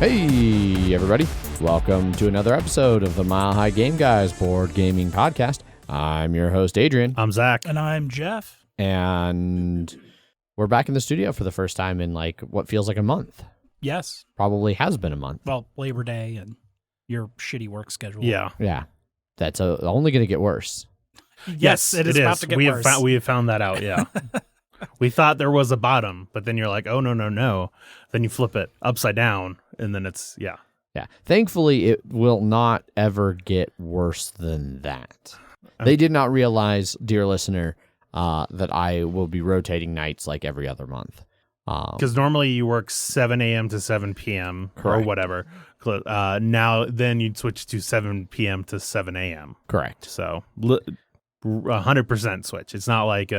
Hey, everybody. Welcome to another episode of the Mile High Game Guys board gaming podcast. I'm your host, Adrian. I'm Zach. And I'm Jeff. And we're back in the studio for the first time in like what feels like a month. Yes. Probably has been a month. Well, Labor Day and your shitty work schedule. Yeah. Yeah. That's only going to get worse. Yes, it is about to get worse. We have found that out, yeah. We thought there was a bottom, but then you're like, oh, no. Then you flip it upside down, and then it's, yeah. Yeah. Thankfully, it will not ever get worse than that. They did not realize, dear listener, that I will be rotating nights like every other month. Because normally you work 7 a.m. to 7 p.m. Correct. Or whatever. Now, then you'd switch to 7 p.m. to 7 a.m. Correct. So 100% switch. It's not like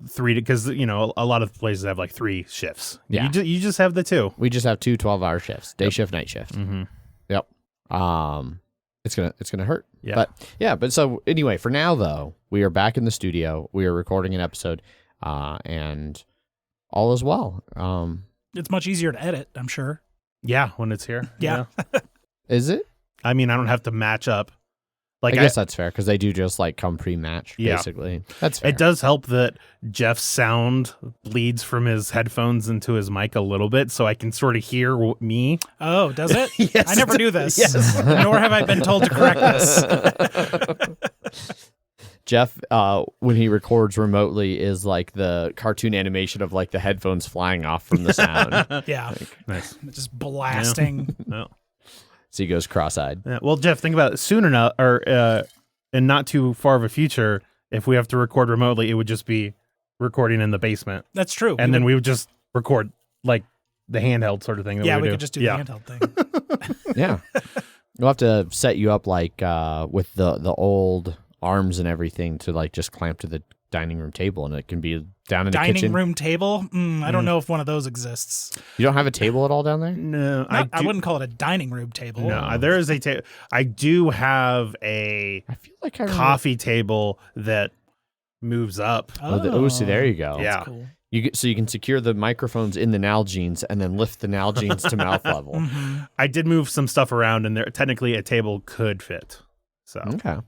three, because, you know, a lot of places have like 3 shifts. Yeah. You just have the 2. We just have 2 12-hour shifts, day shift, night shift. Mm-hmm. Yep. It's gonna hurt. Yeah. But so anyway, for now though, we are back in the studio. We are recording an episode, and all is well. It's much easier to edit, I'm sure. Yeah, when it's here. Yeah. Is it? I mean, I don't have to match up. Like, I guess that's fair because they do just like come pre-matched, Yeah. basically. That's fair. It does help that Jeff's sound bleeds from his headphones into his mic a little bit, so I can sort of hear me. Oh, does it? Yes, I never knew this. Yes. Nor have I been told to correct this. Jeff, when he records remotely, is like the cartoon animation of like the headphones flying off from the sound. Yeah. Nice. Just blasting. No. So he goes cross-eyed. Yeah, well, Jeff, think about it. Soon enough, or in not too far of a future, if we have to record remotely, it would just be recording in the basement. That's true. And then we would just record like the handheld sort of thing. Yeah, we do. could just do the handheld thing. Yeah. We'll have to set you up like with the old arms and everything to like just clamp to the dining room table, and it can be down in the kitchen. Dining room table? I don't know if one of those exists. You don't have a table at all down there? No, I wouldn't call it a dining room table. No, there is a table. I do have a I feel like I coffee table that moves up. so there you go. Yeah. That's cool. So you can secure the microphones in the Nalgene's and then lift the Nalgene's to mouth level. Mm-hmm. I did move some stuff around, and there technically a table could fit. So Okay.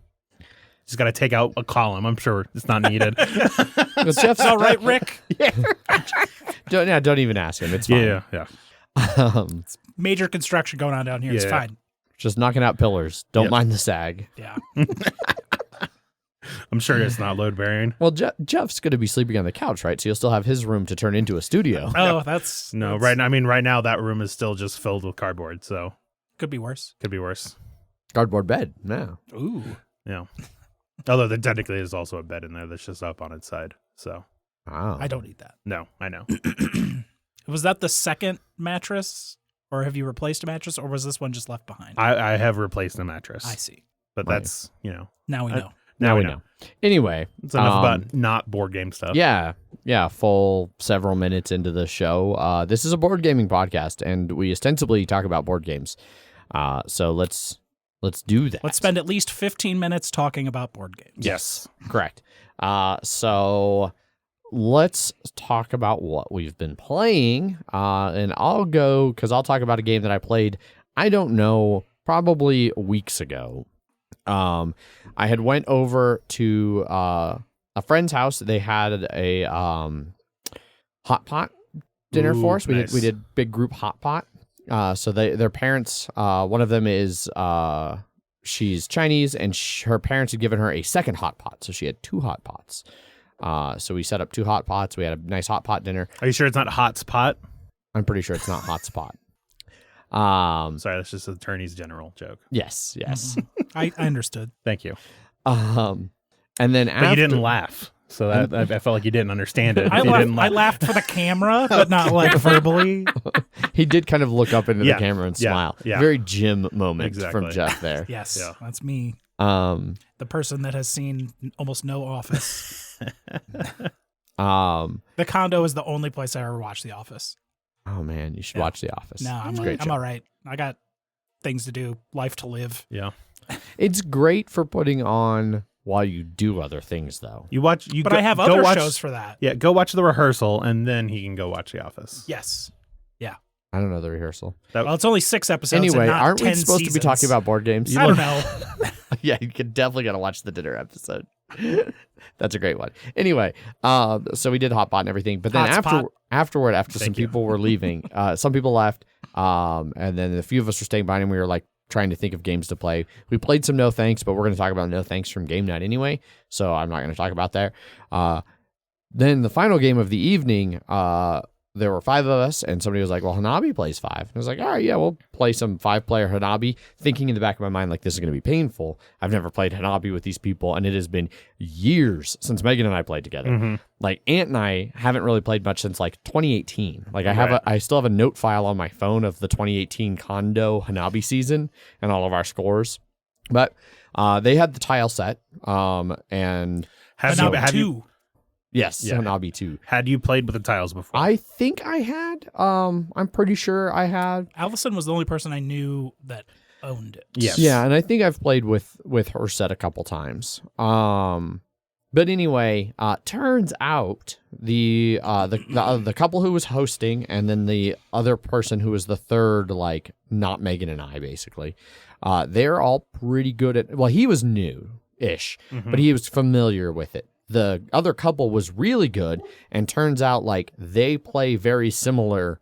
just got to take out a column. I'm sure it's not needed. But Jeff's All right, Rick. Don't even ask him. It's fine. Yeah. Major construction going on down here. It's Yeah. fine. Just knocking out pillars. Don't Yep. mind the sag. Yeah. I'm sure it's not load bearing. Well, Jeff's going to be sleeping on the couch, right? So you'll still have his room to turn into a studio. Oh, that's... No, that's- right now that room is still just filled with cardboard, so Could be worse. could be worse. Cardboard bed. No. Ooh. Yeah. Although there technically is also a bed in there that's just up on its side. So Wow. I don't need that. no, I know. Was that the second mattress, or have you replaced a mattress, or was this one just left behind? I have replaced the mattress. I see. But Right. that's, you know. Now we know. Now we know. Anyway. It's enough about not board game stuff. Yeah. Full several minutes into the show. This is a board gaming podcast, and we ostensibly talk about board games. So let's do that. Let's spend at least 15 minutes talking about board games. Yes. Correct. So let's talk about what we've been playing. And I'll go because I'll talk about a game that I played, I don't know, probably weeks ago. I had went over to a friend's house. They had a hot pot dinner for us. Nice. We did big group hot pot. So their parents, one of them is she's Chinese, and her parents had given her a second hot pot, so she had 2 hot pots. So we set up 2 hot pots. We had a nice hot pot dinner. Are you sure it's not hot spot? I'm pretty sure it's not hot spot. Sorry, that's just an attorney's general joke. Yes. I understood. Thank you. And then after, But you didn't laugh. So that, I felt like you didn't understand it. I You didn't laughed for the camera, but not like verbally. he did kind of look up into the camera and smile. Yeah. Very Jim moment Exactly. from Jeff there. Yes, Yeah. that's me. The person that has seen almost no Office. oh The condo is the only place I ever watched The Office. man, you should Yeah. watch The Office. No, It's a great I'm show. all right. I got things to do, life to live. Yeah. It's great for putting on while you do other things, though. You watch. But I have other shows for that. Yeah, go watch the rehearsal, and then he can go watch The Office. Yes. Yeah. I don't know the rehearsal. Well, it's only 6 episodes. Anyway, and not aren't we 10 supposed to be talking seasons. about board games? I don't know. Yeah, you could definitely gotta watch the dinner episode. That's a great one. Anyway, so we did Hotbot and everything, but then after some people were leaving, some people left, and then a few of us were staying behind, and we were like trying to think of games to play. We played some No Thanks, but we're going to talk about No Thanks from game night anyway, so I'm not going to talk about that. Then the final game of the evening, there were 5 of us, and somebody was like, well, Hanabi plays 5. And I was like, all right, yeah, we'll play some 5-player Hanabi, thinking in the back of my mind, like, this is going to be painful. I've never played Hanabi with these people, and it has been years since Megan and I played together. Mm-hmm. Like, Ant and I haven't really played much since, like, 2018. Like, I still have a note file on my phone of the 2018 Kondo Hanabi season and all of our scores. But they had the tile set, and... Hanabi 2. Yes, Yeah. Hanabi 2. Had you played with the tiles before? I think I had. I'm pretty sure I had. Allison was the only person I knew that owned it. Yes. Yeah, and I think I've played with her set a couple times. But anyway, turns out the couple who was hosting, and then the other person who was the third, like not Megan and I, basically, they're all pretty good at. Well, he was new-ish, but he was familiar with it. The other couple was really good, and turns out like they play very similar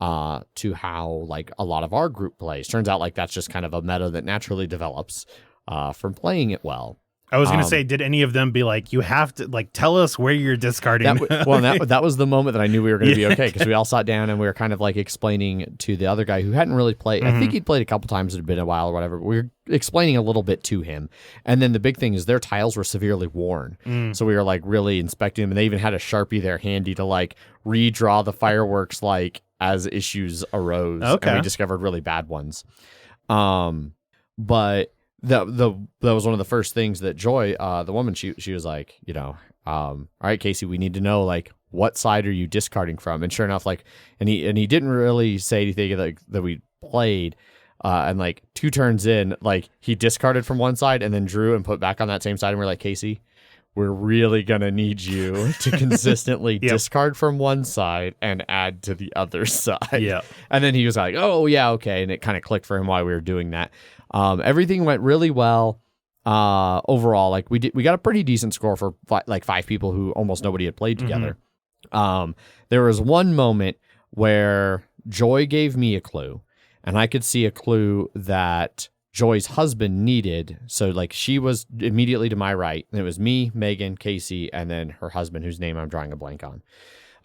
to how like a lot of our group plays. Turns out like that's just kind of a meta that naturally develops from playing it well. I was going to say, did any of them be like, you have to like tell us where you're discarding? That was the moment that I knew we were going to be okay, because we all sat down and we were kind of like explaining to the other guy who hadn't really played. I think he'd played a couple times. It had been a while or whatever. But we were explaining a little bit to him. And then the big thing is their tiles were severely worn. So we were like really inspecting them. And they even had a Sharpie there handy to like redraw the fireworks like as issues arose. Okay. And we discovered really bad ones. But that was one of the first things that Joy, the woman, she was like, all right, Casey, we need to know like what side are you discarding from? And sure enough, like, and he didn't really say anything like that we played, and like 2 turns in, like he discarded from one side and then drew and put back on that same side, and we're like, Casey, we're really gonna need you to consistently discard from one side and add to the other side. Yeah. And then he was like, oh yeah, okay, and it kind of clicked for him while we were doing that. Everything went really well. Overall, like we got a pretty decent score for like 5 people who almost nobody had played together. There was one moment where Joy gave me a clue, and I could see a clue that Joy's husband needed. So like she was immediately to my right, and it was me, Megan, Casey, and then her husband, whose name I'm drawing a blank on.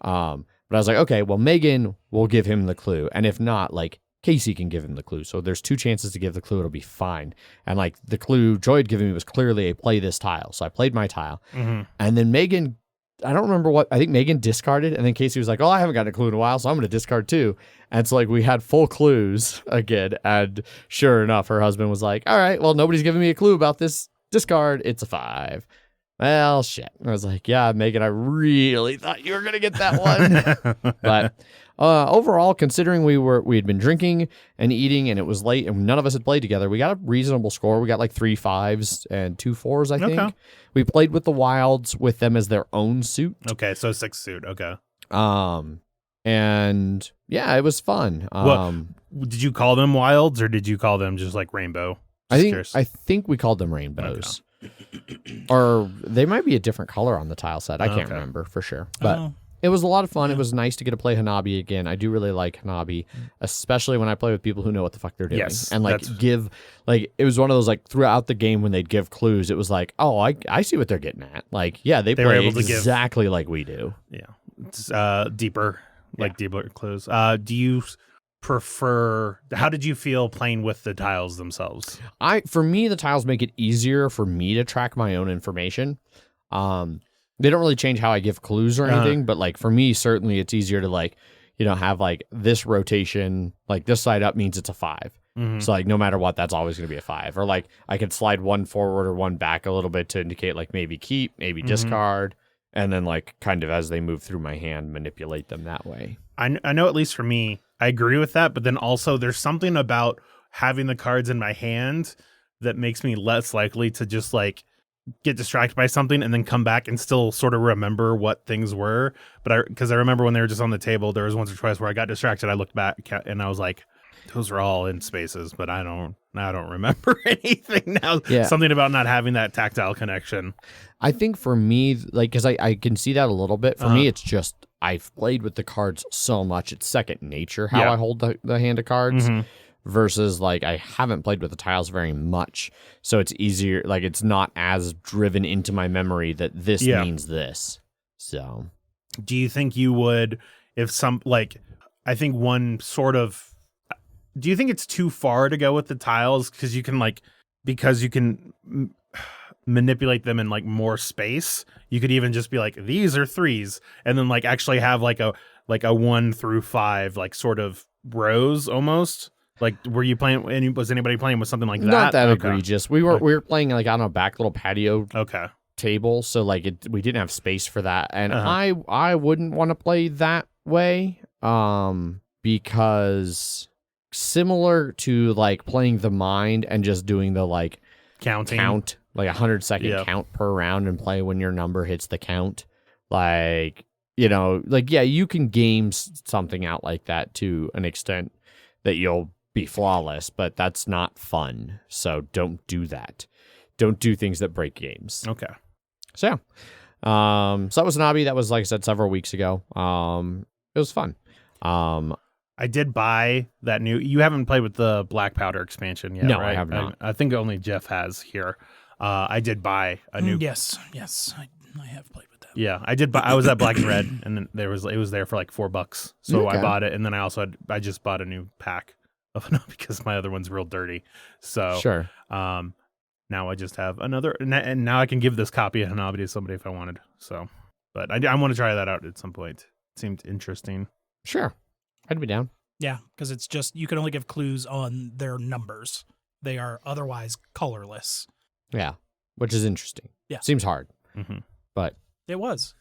But I was like, okay, well, Megan will give him the clue, and if not, like Casey can give him the clue. So there's 2 chances to give the clue. It'll be fine. And like the clue Joy had given me was clearly a play this tile. So I played my tile. And then Megan, I don't remember what, I think Megan discarded. And then Casey was like, oh, I haven't gotten a clue in a while, so I'm going to discard too. And so like we had full clues again. And sure enough, her husband was like, all right, well, nobody's giving me a clue about this discard. It's a 5. Well, shit. I was like, yeah, Megan, I really thought you were going to get that one. But overall, considering we had been drinking and eating and it was late and none of us had played together, we got a reasonable score. We got like 3 5s and 2 4s, I think. Okay. We played with the Wilds with them as their own suit. Okay, so 6 suit. Okay. And yeah, it was fun. Did you call them Wilds or did you call them just like Rainbow? I think we called them Rainbows. Or they might be a different color on the tile set. I can't remember for sure. But it was a lot of fun. It was nice to get to play Hanabi again. I do really like Hanabi, especially when I play with people who know what the fuck they're doing. Yes, and like it was one of those like throughout the game when they'd give clues, it was like, oh, I see what they're getting at. Like, yeah, they play were able to exactly like we do. Yeah. It's deeper clues. Do you prefer, how did you feel playing with the tiles themselves? For me, the tiles make it easier for me to track my own information. They don't really change how I give clues or anything, but like for me, certainly it's easier to like, have like this rotation, like this side up means it's a 5. So like no matter what, that's always going to be a 5. Or like I could slide one forward or one back a little bit to indicate like maybe keep, maybe discard, and then like kind of as they move through my hand, manipulate them that way. I know at least for me, I agree with that, but then also there's something about having the cards in my hand that makes me less likely to just like get distracted by something and then come back and still sort of remember what things were. But because I remember when they were just on the table, there was once or twice where I got distracted. I looked back and I was like, those are all in spaces, but I don't remember anything now. Yeah. Something about not having that tactile connection. I think for me, like, because I can see that a little bit. For me, it's just I've played with the cards so much. It's second nature how I hold the hand of cards versus like I haven't played with the tiles very much. So it's easier. Like it's not as driven into my memory that this means this. So do you think you would, if some, like, I think one sort of, do you think it's too far to go with the tiles? Because you can manipulate them in like more space. You could even just be like, these are threes, and then like actually have like a 1 through 5 like sort of rows almost. Like, were you playing? Was anybody playing with something like that? Not that egregious. We were playing like on a back little patio table, so like we didn't have space for that, and I wouldn't want to play that way, because similar to like playing the mind and just doing the like count like 100-second count per round and play when your number hits the count, like, you know, like, yeah, you can game something out like that to an extent that you'll be flawless, but that's not fun. So don't do that. Don't do things that break games. Okay. So yeah. So that was Hanabi. That was, like I said, several weeks ago. It was fun. I did buy that new. You haven't played with the Black Powder expansion yet, no, right? I have not. I think only Jeff has here. I did buy a new. Yes, I have played with that. Yeah, I did. I was at Black and Red, and then it was there for like $4. So Okay. I bought it, and then I just bought a new pack of Hanabi because my other one's real dirty. So Sure. Now I just have another, and now I can give this copy of Hanabi to somebody if I wanted. So, but I want to try that out at some point. It seemed interesting. Sure. I'd be down. Yeah, because it's just, you can only give clues on their numbers. They are otherwise colorless. Yeah. Which is interesting. Yeah. Seems hard. Mm-hmm. But it was.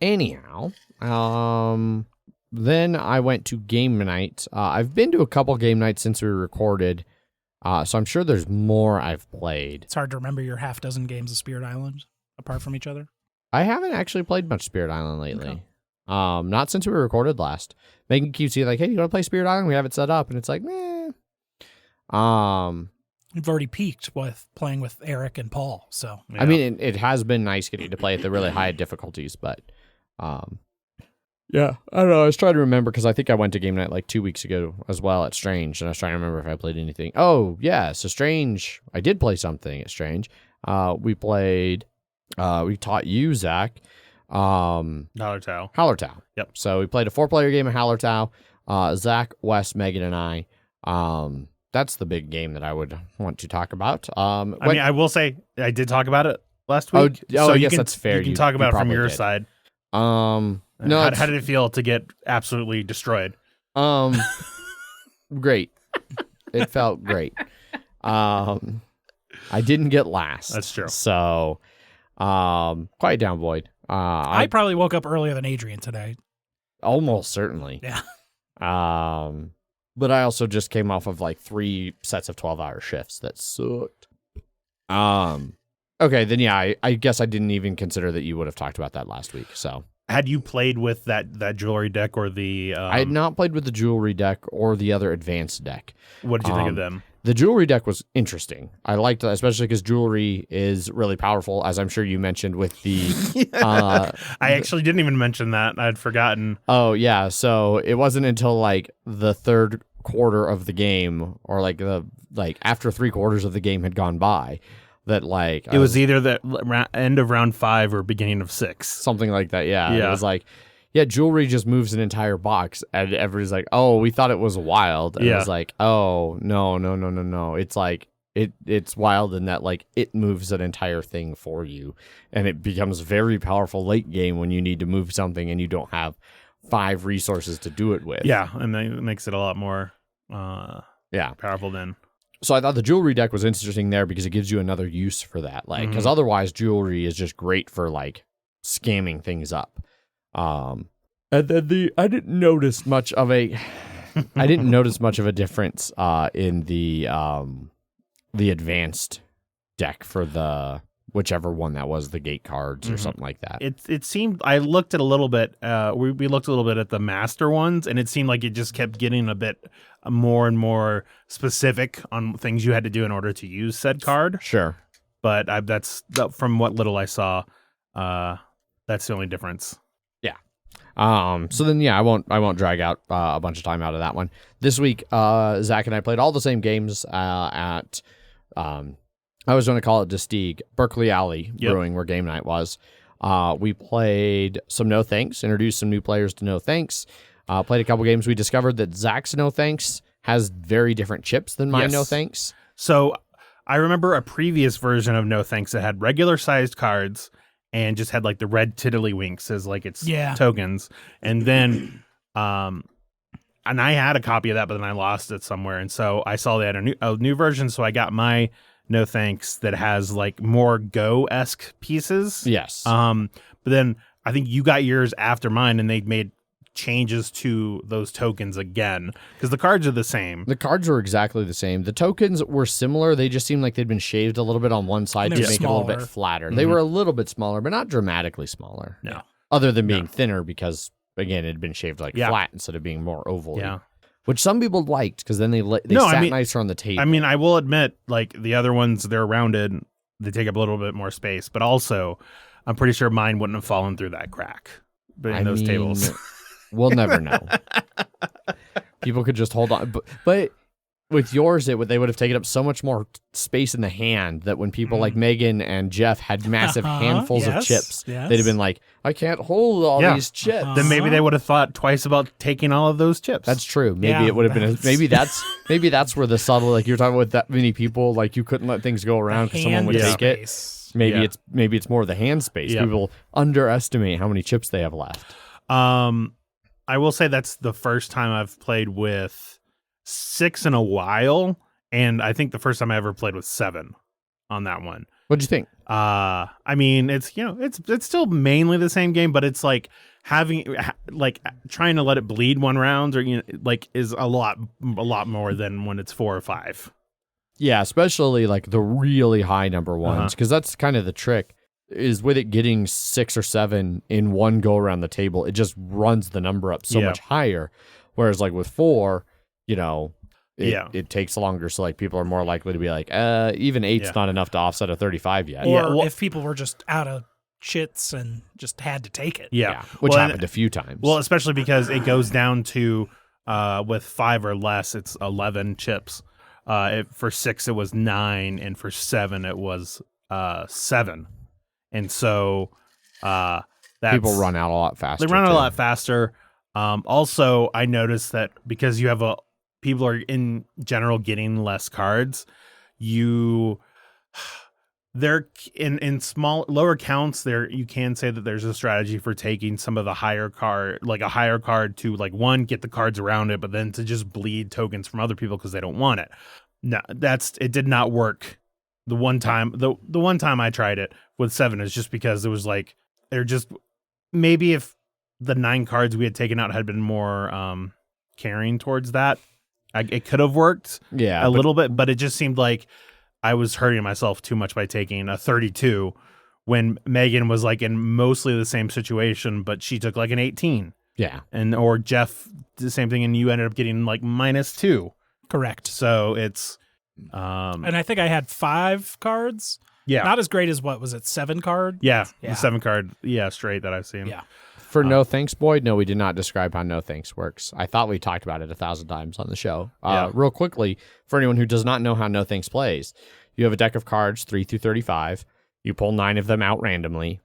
Anyhow, then I went to game night. I've been to a couple game nights since we recorded, so I'm sure there's more I've played. It's hard to remember your half dozen games of Spirit Island apart from each other. I haven't actually played much Spirit Island lately. Okay. Not since we recorded last. Megan keeps saying like, "Hey, you want to play Spirit Island? We have it set up," and it's like, meh. We've already peaked with playing with Eric and Paul, so Yeah. I mean, it has been nice getting to play at the really high difficulties, but yeah, I don't know. I was trying to remember because I think I went to game night like 2 weeks ago as well at Strange, and I was trying to remember if I played anything. Oh yeah, so Strange, I did play something at Strange. We played. We taught you, Zach. Hallertau. Yep. So we played a 4-player game of Hallertau. Zach, Wes, Megan, and I. That's the big game that I would want to talk about. I mean, I will say I did talk about it last week. Oh, so I you guess can, that's fair. You can talk about it from probably your did. side. No. How did it feel to get absolutely destroyed? Great. It felt great. I didn't get last. That's true. So, quiet down, Boyd. I probably woke up earlier than Adrian today. Almost certainly. Yeah. But I also just came off of like 3 sets of 12-hour shifts that sucked. Okay, then yeah, I guess I didn't even consider that you would have talked about that last week. So, had you played with that jewelry deck or the? I had not played with the jewelry deck or the other advanced deck. What did you think of them? The jewelry deck was interesting. I liked that, especially because jewelry is really powerful, as I'm sure you mentioned with the... I actually didn't even mention that. I'd forgotten. Oh, yeah. So it wasn't until like the third quarter of the game, or like after 3 quarters of the game had gone by, that like... It was either the end of round 5 or beginning of 6. Something like that, yeah. It was like... Yeah, jewelry just moves an entire box, and everybody's like, "Oh, we thought it was wild." And it was like, "Oh, no. It's like it's wild in that like it moves an entire thing for you, and it becomes very powerful late game when you need to move something and you don't have 5 resources to do it with." Yeah, and that makes it a lot more powerful then. So I thought the jewelry deck was interesting there because it gives you another use for that, like because otherwise jewelry is just great for like scamming things up. And then I didn't notice much of a difference in the advanced deck for the whichever one that was, the gate cards or something like that. It seemed, I looked at a little bit, we looked a little bit at the master ones, and it seemed like it just kept getting a bit more and more specific on things you had to do in order to use said card. Sure. But from what little I saw, that's the only difference. So then, I won't drag out a bunch of time out of that one. This week, Zach and I played all the same games at, I was going to call it Destigue, Berkeley Alley Brewing, where game night was. We played some No Thanks, introduced some new players to No Thanks, played a couple games. We discovered that Zach's No Thanks has very different chips than my No Thanks. So I remember a previous version of No Thanks that had regular sized cards and just had like the red tiddlywinks as like its tokens. And then, and I had a copy of that, but then I lost it somewhere. And so I saw they had a new version. So I got my No Thanks that has like more Go-esque pieces. Yes. But then I think you got yours after mine, and they made changes to those tokens again because the cards are the same. The cards were exactly the same. The tokens were similar. They just seemed like they'd been shaved a little bit on one side to make it a little bit flatter. They were a little bit smaller, but not dramatically smaller. No. Other than being thinner because, again, it had been shaved like flat instead of being more oval. Yeah. Which some people liked because then they sat nicer on the table. I mean, I will admit, like the other ones, they're rounded. They take up a little bit more space, but also I'm pretty sure mine wouldn't have fallen through that crack between those tables. We'll never know. People could just hold on. But with yours, they would have taken up so much more space in the hand that when people like Megan and Jeff had massive handfuls of chips, they'd have been like, I can't hold all these chips. Then maybe they would have thought twice about taking all of those chips. That's true. Maybe it would have been. Maybe that's where the subtle, like you're talking about, that many people, like you couldn't let things go around because someone would take it. Maybe it's more the hand space. Yeah. People underestimate how many chips they have left. I will say that's the first time I've played with 6 in a while, and I think the first time I ever played with 7 on that one. What'd you think? I mean, it's still mainly the same game, but it's like trying to let it bleed one round is a lot more than when it's 4 or 5. Yeah, especially like the really high number ones, because that's kind of the trick. Is with it getting 6 or 7 in one go around the table, it just runs the number up so much higher. Whereas like with 4, it takes longer. So like people are more likely to be like, even 8's not enough to offset a 35 yet. Or if people were just out of chits and just had to take it. Which happened a few times. Well, especially because it goes down to with 5 or less, it's 11 chips. For 6 it was 9, and for 7 it was 7. And so people run out a lot faster. They run out a lot faster. Also, I noticed that because you have people are in general getting less cards, they're in lower counts there. You can say that there's a strategy for taking some of the higher card, like a higher card to like one, get the cards around it, but then to just bleed tokens from other people because they don't want it. No, it did not work. The one time I tried it with 7 is just because it was like maybe if the 9 cards we had taken out had been more caring towards that, it could have worked a little bit, but it just seemed like I was hurting myself too much by taking a 32 when Megan was like in mostly the same situation, but she took like an 18. Yeah. Or Jeff did the same thing and you ended up getting like -2. Correct. So it's and I think I had 5 cards. Yeah. Not as great as what was it, 7 card? Yeah. The 7 card, straight that I've seen. Yeah. For No Thanks, Boyd, no, we did not describe how No Thanks works. I thought we talked about it 1,000 times on the show. Real quickly, for anyone who does not know how No Thanks plays, you have a deck of cards, 3 through 35. You pull 9 of them out randomly,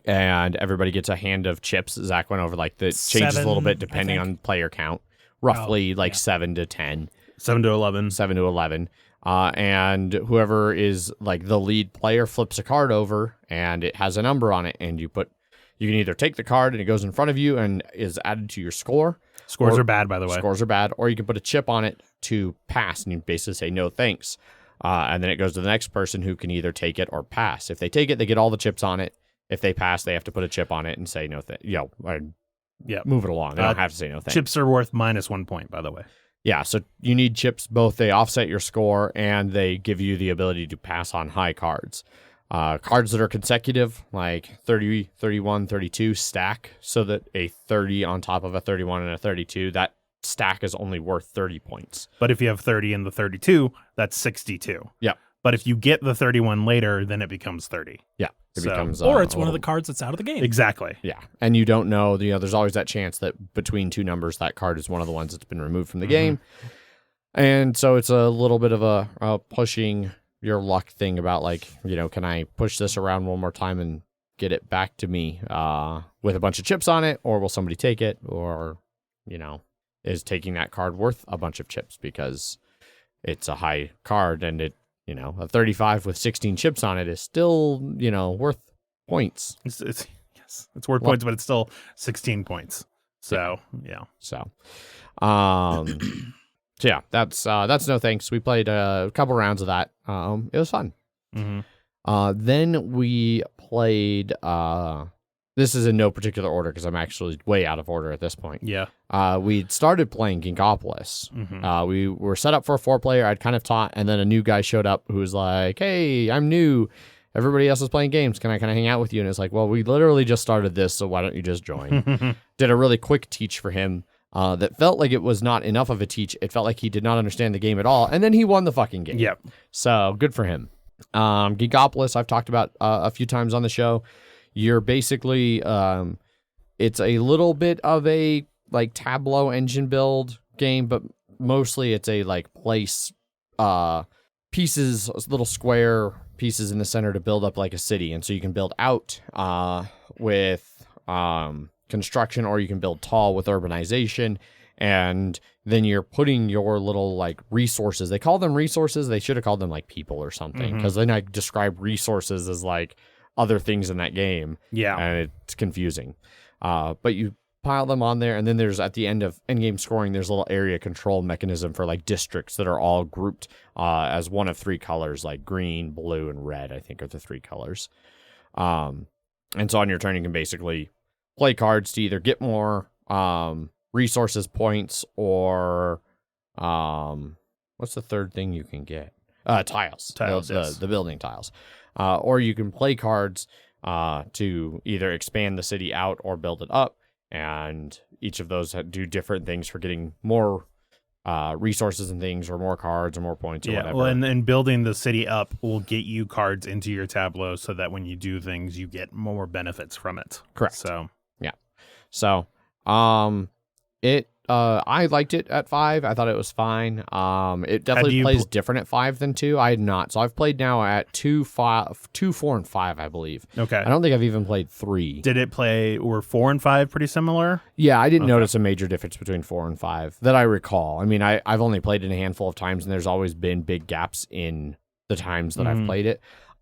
and everybody gets a hand of chips. Zach went over like the changes a little bit depending on player count, roughly 7 to 10. 7 to 11. 7 to 11. And whoever is like the lead player flips a card over and it has a number on it, and you can either take the card and it goes in front of you and is added to your score. Scores are bad, by the way. Scores are bad. Or you can put a chip on it to pass, and you basically say no thanks. And then it goes to the next person who can either take it or pass. If they take it, they get all the chips on it. If they pass, they have to put a chip on it and say no thanks. Move it along. They don't have to say no thanks. Chips are worth -1 point, by the way. Yeah, so you need chips. Both they offset your score and they give you the ability to pass on high cards. Cards that are consecutive, like 30, 31, 32, stack so that a 30 on top of a 31 and a 32, that stack is only worth 30 points. But if you have 30 and the 32, that's 62. Yeah. But if you get the 31 later, then it becomes 30. Yeah. It becomes, or it's one of the cards that's out of the game. Exactly. Yeah. And you don't know, there's always that chance that between two numbers, that card is one of the ones that's been removed from the game. And so it's a little bit of a pushing your luck thing about like, can I push this around one more time and get it back to me with a bunch of chips on it, or will somebody take it, or, is taking that card worth a bunch of chips because it's a high card and it, a 35 with 16 chips on it is still, worth points. It's worth points, but it's still 16 points. So, yeah. So, so yeah, that's no thanks. We played a couple rounds of that. It was fun. Then we played. This is in no particular order because I'm actually way out of order at this point. Yeah. We started playing Ginkopolis. We were set up for a 4-player. I'd kind of taught, and then a new guy showed up who was like, "Hey, I'm new. Everybody else is playing games. Can I hang out with you?" And it's like, well, we literally just started this, so why don't you just join? Did a really quick teach for him. That felt like it was not enough of a teach. It felt like he did not understand the game at all. And then he won the fucking game. Yep. So good for him. Ginkopolis, I've talked about a few times on the show. You're basically, it's a little bit of a like Tableau engine build game, but mostly it's a like place pieces, little square pieces in the center to build up like a city. And so you can build out with construction, or you can build tall with urbanization, and then you're putting your little like resources. They call them resources. They should have called them like people or something, because then I describe resources as like other things in that game. Yeah, and it's confusing. But you pile them on there, and then there's at the end of endgame scoring, there's a little area control mechanism for like districts that are all grouped as one of 3 colors, like green, blue, and red. I think are the 3 colors. And so on your turn, you can basically play cards to either get more resources points, or what's the third thing you can get? Tiles. Yes. The building tiles. Or you can play cards to either expand the city out or build it up, and each of those do different things for getting more resources and things, or more cards, or more points, or whatever. Well, and building the city up will get you cards into your tableau, so that when you do things, you get more benefits from it. Correct. So I liked it at 5. I thought it was fine. It definitely plays different at 5 than 2. I had not. So I've played now at 2, 4, and 5, I believe. Okay. I don't think I've even played 3. Did it play, were 4 and 5 pretty similar? Yeah, I didn't notice a major difference between 4 and 5 that I recall. I mean, I've only played it a handful of times, and there's always been big gaps in the times that I've played it.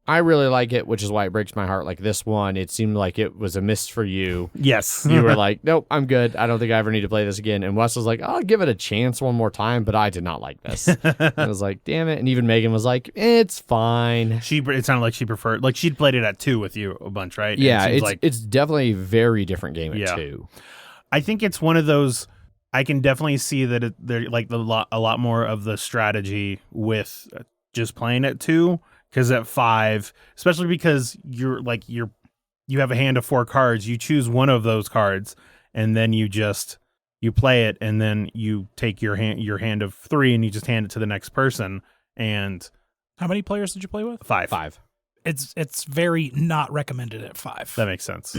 I really like it, which is why it breaks my heart. Like this one, it seemed like it was a miss for you. Yes. You were like, nope, I'm good. I don't think I ever need to play this again. And Wes was like, I'll give it a chance one more time, but I did not like this. I was like, damn it. And even Megan was like, it's fine. It sounded like she preferred, like she'd played it at 2 with you a bunch, right? Yeah, it's definitely a very different game at 2. I think it's one of those, I can definitely see that they're like a lot more of the strategy with just playing at 2. Because at 5, especially because you have a hand of 4 cards, you choose one of those cards, and then you play it, and then you take your hand of 3 and you just hand it to the next person. And how many players did you play with? 5. It's very not recommended at 5. That makes sense.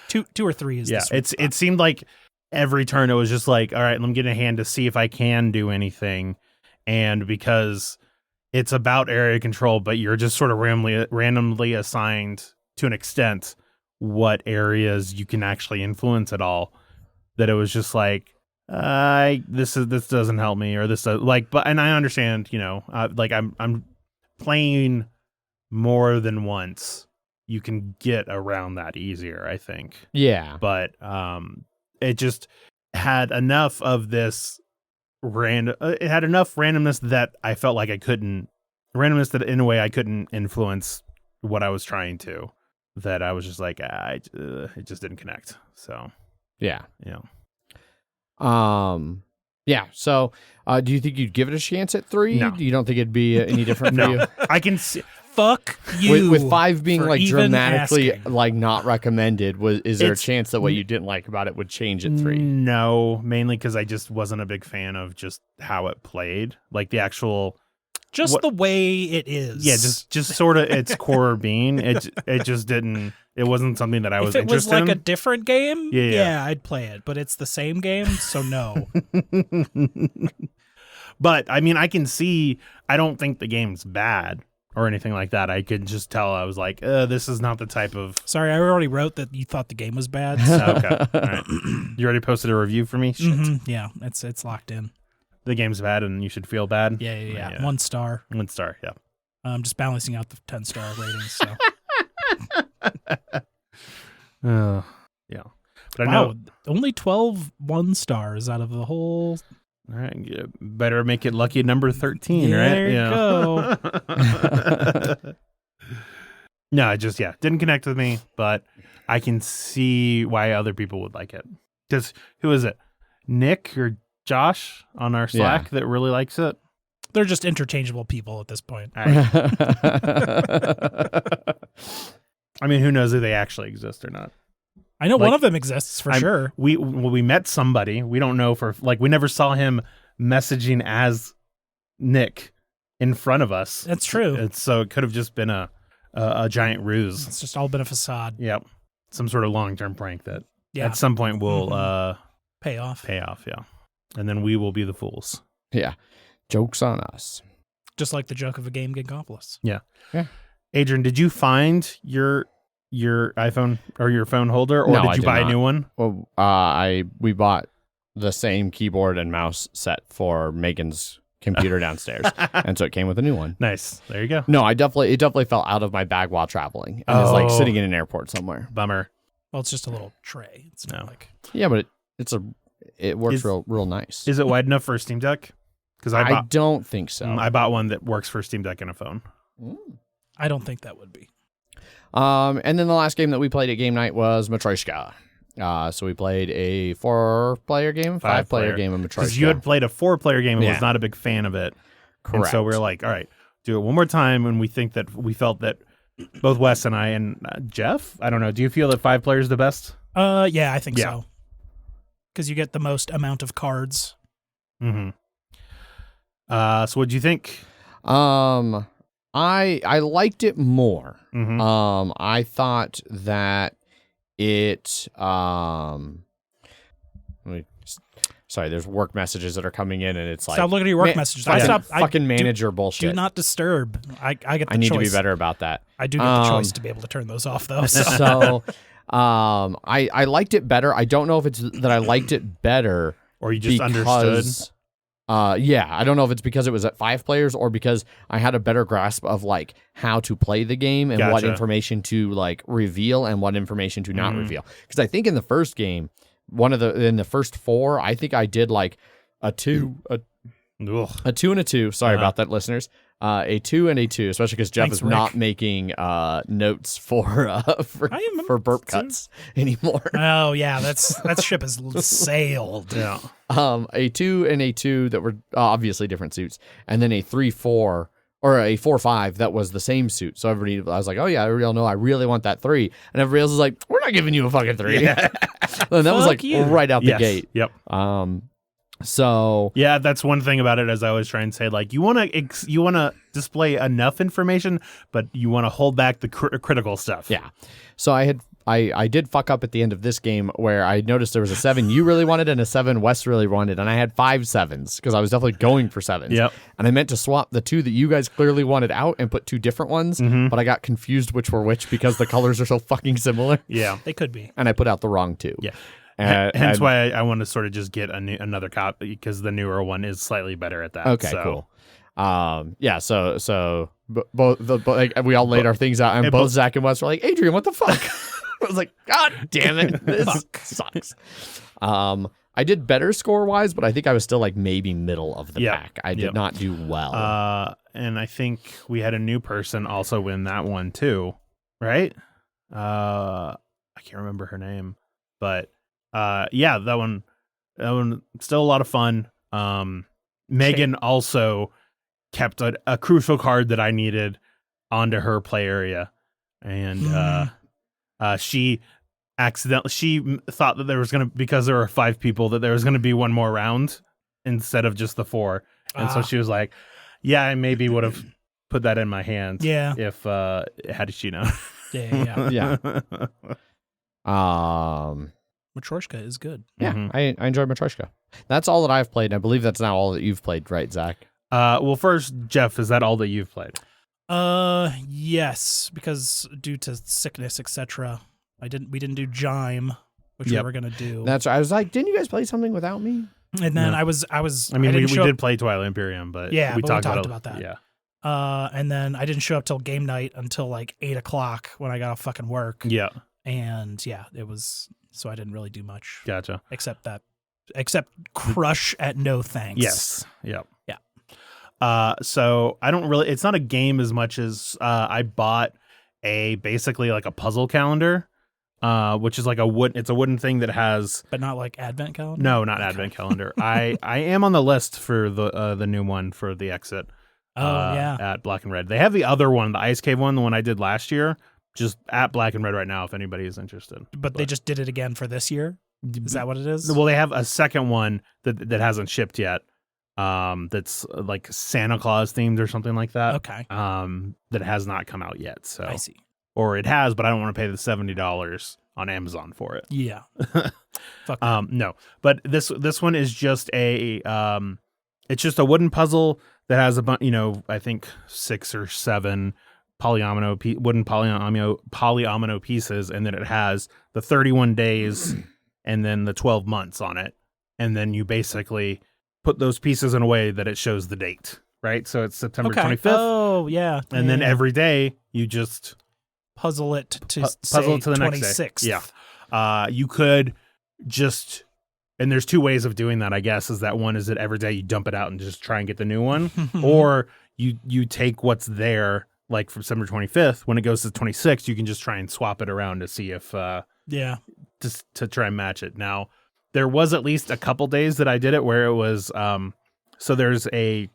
2 or 3 is it seemed like every turn it was just like, all right, let me get a hand to see if I can do anything, and because it's about area control, but you're just sort of randomly assigned to an extent what areas you can actually influence at all. That it was just like, this doesn't help me, or this does, like, but, and I understand, like I'm playing more than once. You can get around that easier, I think. Yeah, but it just had enough of this it had enough randomness that I felt like that in a way I couldn't influence what I was trying to, that I was just like, it just didn't connect. So yeah. Yeah. So, do you think you'd give it a chance at 3? No. You don't think it'd be any different for you? No, I can see. Fuck you. With 5 being for like even dramatically asking. like not recommended, is there a It's- chance that what you didn't like about it would change at 3? No, mainly because I just wasn't a big fan of just how it played, like the actual. Just what- the way it is. Yeah, just sort of its core being. It just didn't. It wasn't something that I was if it was interested like a in. different game, Yeah. I'd play it. But it's the same game, so no. But I mean, I can see. I don't think the game's bad or anything like that. I could just tell. I was like, this is not the type of. Sorry, I already wrote that you thought the game was bad. So. Okay, all right. You already posted a review for me. Shit. Mhm, yeah, it's locked in. The game's bad, and you should feel bad. Yeah. 1 star. 1 star. Yeah. I'm just balancing out the 10-star ratings. So. Yeah. But I Wow, know. only 12 1-stars out of the whole. All right, you better make it lucky number 13, Yeah, right? there you go. No, it just didn't connect with me, but I can see why other people would like it. Because who is it? Nick or Josh on our Slack that really likes it? They're just interchangeable people at this point. I mean, who knows if they actually exist or not? I know Like, one of them exists for sure. We met somebody. We don't know for we never saw him messaging as Nick in front of us. That's true. So it could have just been a giant ruse. It's just all been a facade. Yep. Some sort of long-term prank that Yeah. at some point will Pay off. pay off. Yeah. And then we will be the fools. Yeah. Joke's on us. Just like the joke of a game, Ginkopolis. Adrian, did you find your iPhone or your phone holder, or No, did I you did buy a not. new one? Well, we bought the same keyboard and mouse set for Megan's computer downstairs, and so it came with a new one. Nice. There you go. No, it definitely fell out of my bag while traveling, and is like Oh. sitting in an airport somewhere. Bummer. Well, it's just a little tray. It's not No. like. Yeah, but it works Is- real nice. Is it wide enough for a Steam Deck? Because I don't think so. I bought one that works for Steam Deck and a phone. I don't think that would be. And then the last game that we played at game night was Matryoshka. So we played a 4-player game, 5-player game of Matryoshka. Because you had played a 4-player game and Yeah. was not a big fan of it. Correct. And so we were like, all right, do it one more time. And we felt that both Wes and I and Jeff, I don't know. Do you feel that 5 players is the best? Yeah, I think Yeah. so. Because you get the most amount of cards. Mm-hmm. So what'd you think? I liked it more. Mm-hmm. I thought that it sorry, there's work messages that are coming in, and it's like, Stop looking at your work Ma- messages. fucking manager bullshit. Do not disturb. I get the I need choice. to be better about that. I do get the choice to be able to turn those off, though. So. So, I liked it better. I don't know if it's that I liked it better Or you just understood? because, yeah, I don't know if it's because it was at 5 players or because I had a better grasp of like how to play the game and what Gotcha. information to like reveal and what information to not reveal. Because I think in the first game, in the first 4, I think I did like a 2 Ugh. and a 2. Sorry about that, listeners. A 2 and a 2, especially because Jeff Thanks, is Rick. not making notes for burp cuts anymore. Oh yeah, that ship has sailed. Yeah. A 2 and a 2 that were obviously different suits, and then a 3-4 or a 4-5 that was the same suit. So everybody, I was like, oh yeah, I really want that 3, and everybody else was like, we're not giving you a fucking 3. Yeah. And that was Fuck like you. right out the Yes. gate. Yep. So Yeah, that's one thing about it. As I always try and say, like you want to display enough information, but you want to hold back the critical stuff. yeah, so I did fuck up at the end of this game where I noticed there was a 7 you really wanted and a 7 Wes really wanted, and I had 5 7s because I was definitely going for 7s. Yep. And I meant to swap the 2 that you guys clearly wanted out and put 2 different ones, but I got confused which were which because the colors are so fucking similar, Yeah. They could be. and I put out the wrong 2. Yeah. And, Hence and- why I want to sort of just get another copy because the newer one is slightly better at that. Okay, so. cool. Yeah, so both like, we all laid our things out, and both Zach and Wes were like, Adrian, what the fuck? I was like, God damn it, this sucks. I did better score wise, but I think I was still like maybe middle of the pack. I did not do well. And I think we had a new person also win that one too, right? I can't remember her name, but yeah, that one still a lot of fun. Megan also kept a crucial card that I needed onto her play area, and she thought that there was because there were 5 people, that there was gonna be one more round instead of just the 4, and so she was like, "Yeah, I maybe would have put that in my hand, if had she known." Yeah. Yeah. Matryoshka is good. Yeah, I enjoyed Matryoshka. That's all that I've played, and I believe that's now all that you've played, right, Zach? Well, first, Jeff, is that all that you've played? Yes, because due to sickness, etc., we didn't do Jime, which we were gonna do. That's right. I was like, didn't you guys play something without me? And then I was. I mean, we did play Twilight Imperium, but we talked about that. Yeah. And then I didn't show up till game night until like 8:00 when I got off fucking work. Yeah. And it was, so I didn't really do much. Gotcha. Except crush at no thanks. Yes. Yep. Yeah. So I don't really, it's not a game as much as I bought basically like a puzzle calendar, which is like it's a wooden thing that has. But not like Advent calendar? No, not Advent calendar. I am on the list for the new one for the exit. At Black and Red. They have the other one, the Ice Cave one, the one I did last year, just at Black and Red right now if anybody is interested. But they just did it again for this year? Is that what it is? Well, they have a second one that hasn't shipped yet. That's like Santa Claus themed or something like that. Okay. That has not come out yet. So I see. Or it has, but I don't want to pay the $70 on Amazon for it. Yeah. Fuck that. No. But this one is just it's just a wooden puzzle that has a bunch, I think 6 or 7 wooden polyomino pieces, and then it has the 31 days and then the 12 months on it. And then you basically put those pieces in a way that it shows the date, right? So it's September 25th. Oh, yeah. And then every day you just puzzle it to the 26th. Next day. Yeah. You could just, and there's 2 ways of doing that, I guess, is that one is that every day you dump it out and just try and get the new one, or you take what's there, like from September 25th, when it goes to 26th, you can just try and swap it around to see if, just to try and match it. Now, there was at least a couple days that I did it where it was, so there's I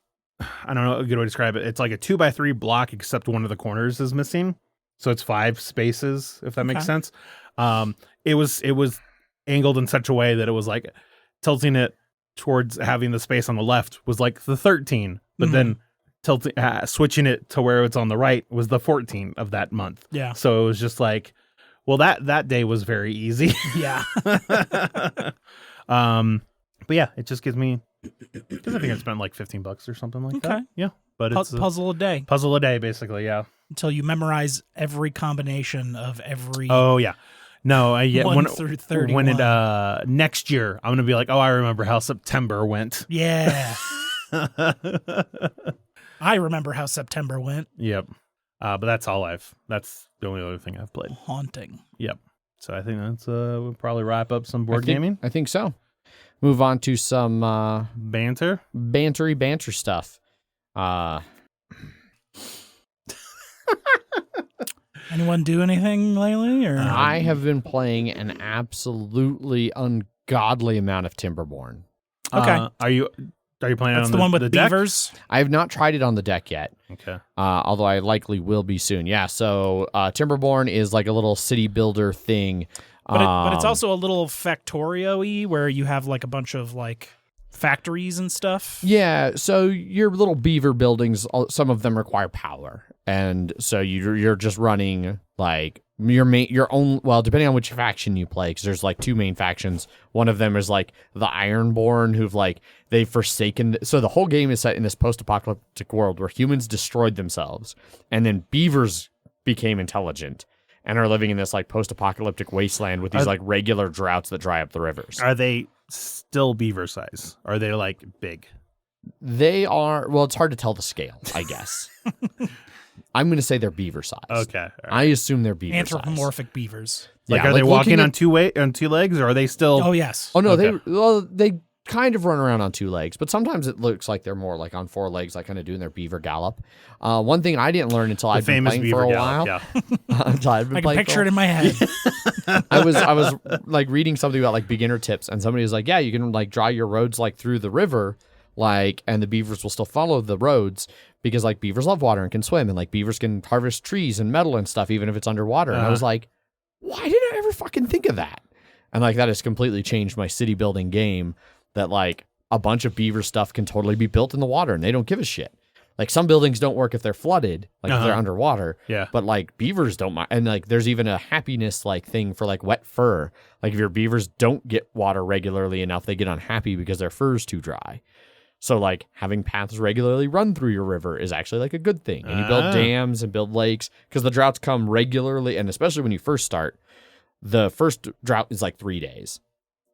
don't know a good way to describe it. It's like a 2x3 block, except one of the corners is missing. So it's 5 spaces, if that makes sense. It was angled in such a way that it was like tilting it towards having the space on the left was like the 13, but then switching it to where it's on the right was the 14 of that month. Yeah. So it was just like, well, that day was very easy. Yeah. But yeah, it just gives me, because I think I spent like $15 or something like that. Yeah. But it's puzzle a day. Puzzle a day, basically. Yeah. Until you memorize every combination of every. Oh yeah. No, 1 through 31. When it next year, I'm gonna be like, oh, I remember how September went. Yeah. I remember how September went. Yep. But that's the only other thing I've played. Haunting. Yep. So I think that's we'll probably wrap up some board gaming. I think so. Move on to some banter stuff. Anyone do anything lately? Or I have been playing an absolutely ungodly amount of Timberborn. Okay. Are you playing That's on the one with the deck? beavers? I have not tried it on the deck yet. Okay. Although I likely will be soon. Yeah. So Timberborn is like a little city builder thing. But it's also a little Factorio-y where you have like a bunch of like factories and stuff. Yeah, so your little beaver buildings, some of them require power, and so you're just running like your own. Well, depending on which faction you play, because there's like 2 main factions. One of them is like the Ironborn, who've like they've forsaken. So the whole game is set in this post-apocalyptic world where humans destroyed themselves, and then beavers became intelligent and are living in this like post-apocalyptic wasteland with these like regular droughts that dry up the rivers. Are they still beaver size? Are they like big? They are. Well, it's hard to tell the scale, I guess. I'm going to say they're beaver size. Okay. Right. I assume they're beaver Anthropomorphic beavers. Like, are they walking on 2 legs, or are they still? Oh yes. Oh no, Okay. they kind of run around on 2 legs, but sometimes it looks like they're more like on 4 legs, like kind of doing their beaver gallop. One thing I didn't learn until I'd been playing for a while. Yeah. Until I'd been I can playing picture it in my head. I was like reading something about like beginner tips, and somebody was like, yeah, you can like draw your roads like through the river, like, and the beavers will still follow the roads because like beavers love water and can swim, and like beavers can harvest trees and metal and stuff even if it's underwater. And I was like, why didn't I ever fucking think of that? And like that has completely changed my city building game, that like a bunch of beaver stuff can totally be built in the water and they don't give a shit. Like some buildings don't work if they're flooded, like if they're underwater. Yeah. But like beavers don't mind. And like there's even a happiness like thing for like wet fur. Like if your beavers don't get water regularly enough, they get unhappy because their fur's too dry. So like having paths regularly run through your river is actually like a good thing. And you build dams and build lakes because the droughts come regularly. And especially when you first start, the first drought is like 3 days.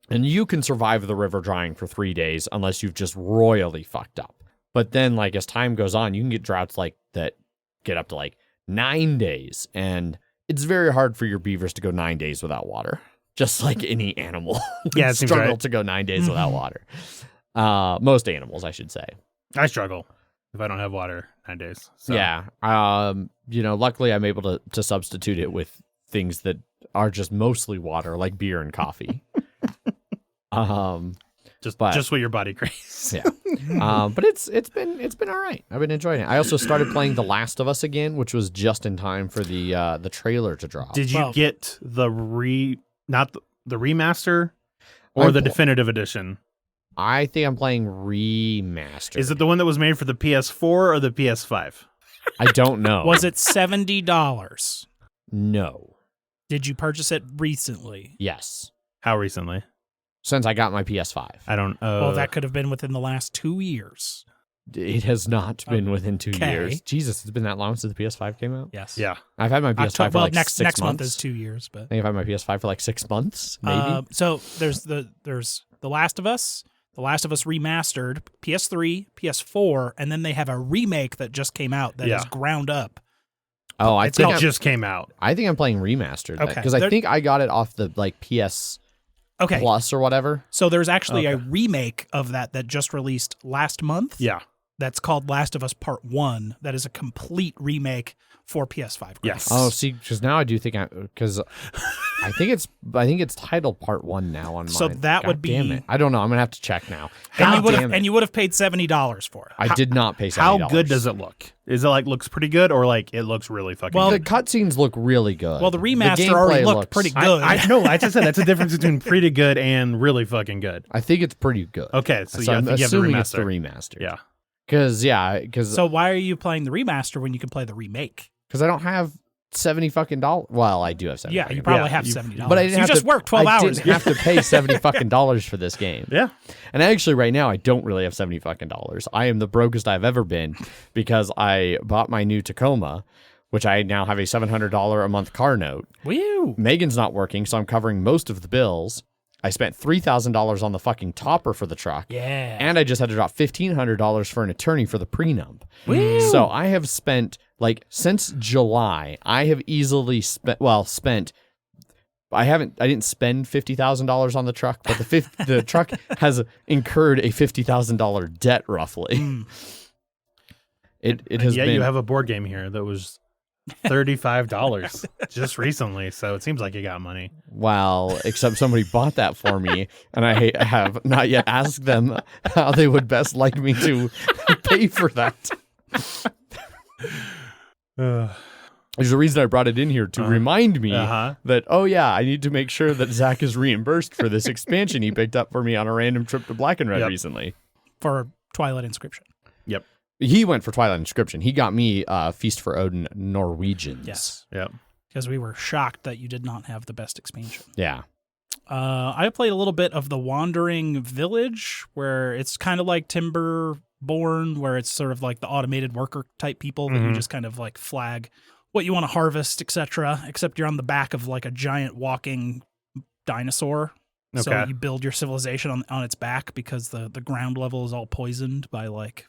And you can survive the river drying for 3 days unless you've just royally fucked up. But then, like, as time goes on, you can get droughts like that get up to like 9 days. And it's very hard for your beavers to go 9 days without water. Just like any animal Yeah, it seems struggle right. to go 9 days without water. Most animals, I should say. I struggle if I don't have water 9 days. So. Yeah. Luckily I'm able to substitute it with things that are just mostly water, like beer and coffee. Just what your body craves. Yeah. But it's been all right. I've been enjoying it. I also started playing The Last of Us again, which was just in time for the trailer to drop. Did you get the not the remaster or the definitive edition? I think I'm playing remastered. Is it the one that was made for the PS4 or the PS5? I don't know. Was it $70? No. Did you purchase it recently? Yes. How recently? Since I got my PS5. I don't. Well, that could have been within the last 2 years. It has not been within 2 Okay. years. Jesus, it's been that long since the PS5 came out? Yes. Yeah. I've had my PS5 for like next 6 month months. is 2 years, but I think I've had my PS5 for like 6 months, maybe. so there's The Last of Us, The Last of Us Remastered, PS3, PS4, and then they have a remake that just came out that is ground up. Oh, I It think just came out. I think I'm playing remastered. Okay. Because I think I got it off the like PS Plus or whatever. So there's actually a remake of that just released last month. Yeah. That's called Last of Us Part 1. That is a complete remake for PS5. Yes. Oh, see, because now I do think I think it's titled Part 1 now on mine. So that would be. Damn it. I don't know. I'm gonna have to check now. And you would have paid $70 for it. I did not pay $70. How good does it look? Is it like looks pretty good or like it looks really fucking The good? cutscenes look really good. Well, the remaster gameplay already looked looks pretty good. I know. I just said that's a difference between pretty good and really fucking good. I think it's pretty good. Okay, so I'm you have the assuming it's the remaster. remaster. Yeah. Because So why are you playing the remaster when you can play the remake? I don't have $70. Well, I do have $70. Yeah, you probably Yeah, have you- $70. But I didn't you have just to, worked 12 I hours. didn't have to pay $70 for this game. Yeah. And actually, right now, I don't really have $70. I am the brokest I've ever been because I bought my new Tacoma, which I now have a $700 a month car note. Woo! Megan's not working, so I'm covering most of the bills. I spent $3,000 on the fucking topper for the truck. Yeah. And I just had to drop $1,500 for an attorney for the prenup. Woo! So I have spent, like, since July, I have easily spent. I didn't spend $50,000 on the truck, but the truck has incurred a $50,000 debt roughly. It has been. You have a board game here that was $35 just recently, so it seems like you got money. Well, except somebody bought that for me, and I have not yet asked them how they would best like me to pay for that. There's a reason I brought it in here to remind me that, oh yeah, I need to make sure that Zach is reimbursed for this expansion he picked up for me on a random trip to Black and Red recently. For Twilight Inscription. Yep. He went for Twilight Inscription. He got me Feast for Odin Norwegians. Yes. Yep. Because we were shocked that you did not have the best expansion. Yeah. I played a little bit of the Wandering Village, where it's kind of like Timberborn, where it's sort of like the automated worker type people that you just kind of like flag what you want to harvest, etc. Except you're on the back of like a giant walking dinosaur. Okay. So you build your civilization on its back because the ground level is all poisoned by like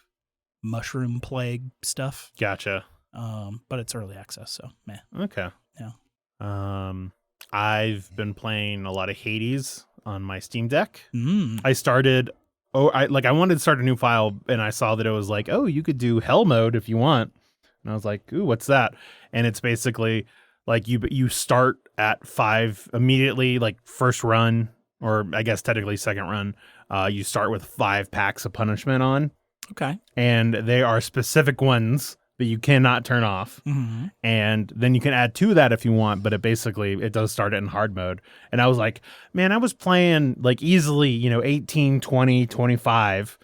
mushroom plague stuff. Gotcha. But it's early access, so meh. Okay. Yeah. I've been playing a lot of Hades on my Steam Deck. Mm. I started I wanted to start a new file, and I saw that it was like, oh, you could do hell mode if you want. And I was like, ooh, what's that? And it's basically like you start at 5 immediately, like first run, or I guess technically second run. You start with 5 packs of punishment on. Okay. And they are specific ones that you cannot turn off. Mm-hmm. And then you can add to that if you want, but it does start it in hard mode. And I was like, man, I was playing like easily, 18, 20, 25,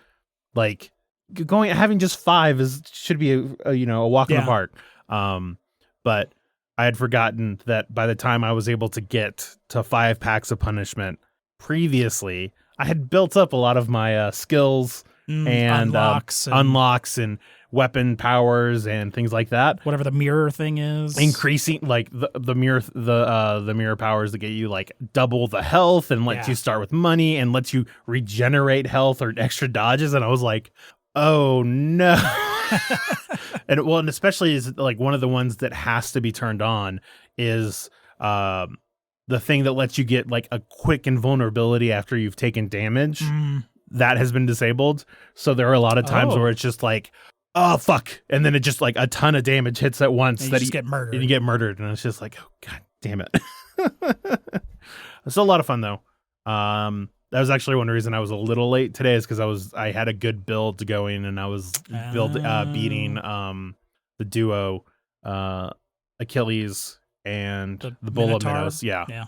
like having just 5 should be a walk in the park. But I had forgotten that by the time I was able to get to 5 packs of punishment previously, I had built up a lot of my skills and unlocks and weapon powers and things like that. Whatever the mirror thing is, increasing like the mirror powers that get you like double the health and lets you start with money and lets you regenerate health or extra dodges. And I was like, oh no. and especially is like one of the ones that has to be turned on is the thing that lets you get like a quick invulnerability after you've taken damage. That has been disabled. So there are a lot of times where it's just like, oh fuck, and then it just like a ton of damage hits at once and you get murdered. And you get murdered, and it's just like, oh god damn it. It's a lot of fun though. That was actually one reason I was a little late today, is because I had a good build going, and I was beating the duo Achilles and the Bull of Minos. Yeah.